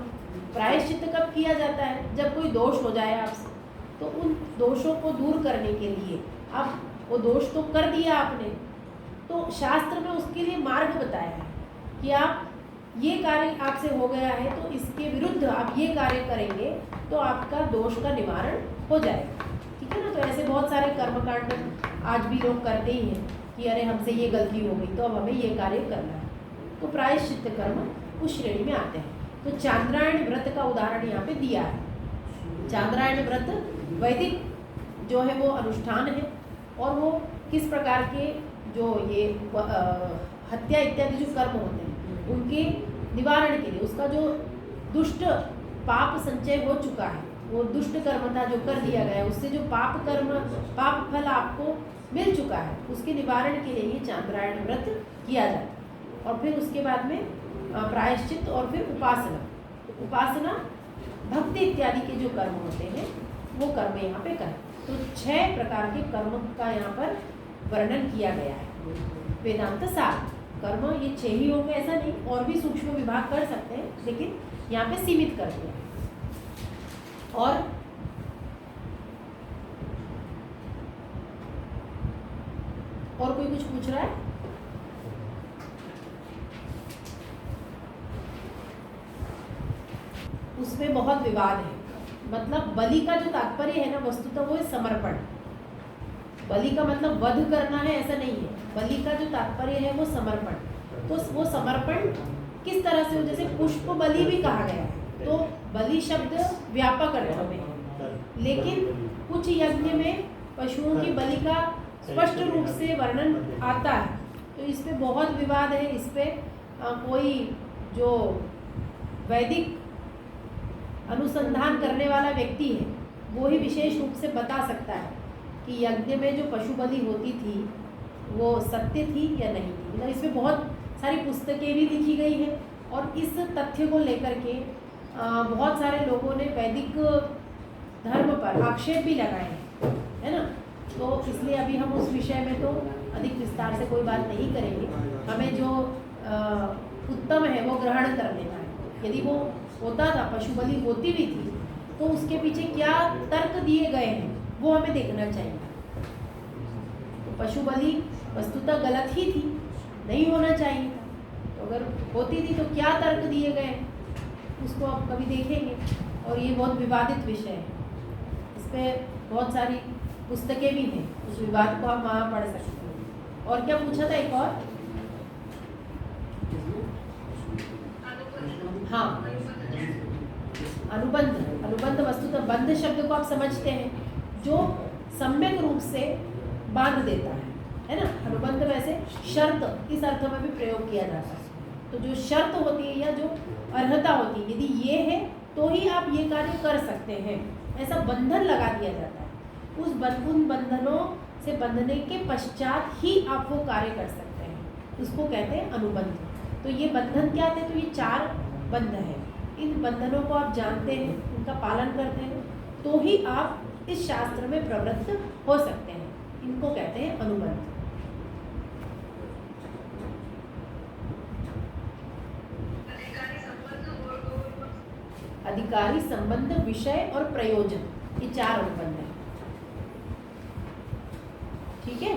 प्रायश्चित्त कब किया जाता है? जब कोई दोष हो जाए आपसे, तो उन दोषों को दूर करने के लिए आप वो दोष तो कर दिया आपने, तो शास्त्र में उसके लिए मार्ग बताया है कि आप ये कार्य आपसे हो गया है तो इसके विरुद्ध आप ये कार्य करेंगे तो आपका दोष का निवारण हो जाएगा। ठीक है ना। तो ऐसे बहुत सारे कर्मकांड आज भी लोग करते ही हैं कि अरे हमसे ये गलती हो गई तो अब हमें ये कार्य करना है। तो प्रायश्चित्त कर्म उस श्रेणी में आते हैं। तो चांद्रायण व्रत का उदाहरण यहाँ पे दिया है। चांद्रायण व्रत वैदिक जो है वो अनुष्ठान है, और वो किस प्रकार के जो ये हत्या इत्यादि जो कर्म होते हैं उनके निवारण के लिए, उसका जो दुष्ट पाप संचय हो चुका है, वो दुष्ट कर्म था जो कर दिया गया, उससे जो पाप फल आपको मिल चुका है, उसके निवारण के लिए ये चांद्रायण व्रत किया जाता है। और फिर उसके बाद में प्रायश्चित और फिर उपासना। उपासना भक्ति इत्यादि के जो कर्म होते हैं वो कर्म यहाँ पे करें। तो 6 प्रकार के कर्म का यहाँ पर वर्णन किया गया है वेदांत सार। कर्म ये 6 ही होंगे ऐसा नहीं, और भी सूक्ष्म विभाग कर सकते हैं, लेकिन यहाँ पे सीमित कर दिया है। और कोई कुछ पूछ रहा है? उसमें बहुत विवाद है। मतलब बलि का जो तात्पर्य है ना, वस्तुतः वो है समर्पण। बलि का मतलब वध करना है ऐसा नहीं है, बलि का जो तात्पर्य है वो समर्पण। तो वो समर्पण किस तरह से हो? जैसे पुष्प बलि भी कहा गया है, तो बलि शब्द व्यापक अर्थ में है, लेकिन कुछ यज्ञ में पशुओं की बलि का स्पष्ट रूप से वर्णन आता है। तो इस पे बहुत विवाद है। इस पे कोई जो वैदिक अनुसंधान करने वाला व्यक्ति है वो ही विशेष रूप से बता सकता है कि यज्ञ में जो पशु बलि होती थी वो सत्य थी या नहीं थी। मतलब इसमें बहुत सारी पुस्तकें भी लिखी गई है, और इस तथ्य को लेकर के बहुत सारे लोगों ने वैदिक धर्म पर आक्षेप भी लगाए हैं, है ना। तो इसलिए अभी हम उस विषय में तो अधिक विस्तार से कोई बात नहीं करेंगे। हमें जो उत्तम है वो ग्रहण कर लेना है। यदि वो होता था, पशु बलि होती भी थी, तो उसके पीछे क्या तर्क दिए गए हैं वो हमें देखना चाहिए। तो पशु बलि वस्तुतः गलत ही थी, नहीं होना चाहिए था, तो अगर होती थी तो क्या तर्क दिए गए उसको आप कभी देखेंगे। और ये बहुत विवादित विषय है, इस पर बहुत सारी पुस्तकें भी हैं, उस विवाद को आप वहाँ पढ़ सकते हैं। और क्या पूछा था एक और? हाँ, अनुबंध। अनुबंध वस्तुतः बंध शब्द को आप समझते हैं, जो सम्यक रूप से बांध देता है ना। अनुबंध वैसे शर्त इस अर्थ में भी प्रयोग किया जाता है। तो जो शर्त होती है या जो अर्हता होती है, यदि ये है तो ही आप ये कार्य कर सकते हैं, ऐसा बंधन लगा दिया जाता है। उन बंधनों से बंधने के पश्चात ही आप वो कार्य कर सकते हैं, उसको कहते हैं अनुबंध। तो ये बंधन क्या थे? तो ये 4 बंध है। इन बंधनों को आप जानते हैं, उनका पालन करते हैं, तो ही आप इस शास्त्र में प्रवृत्त हो सकते हैं। इनको कहते हैं अनुबंध। अधिकारी, संबंध, विषय और प्रयोजन, ये 4 अनुबंध हैं। ठीक है।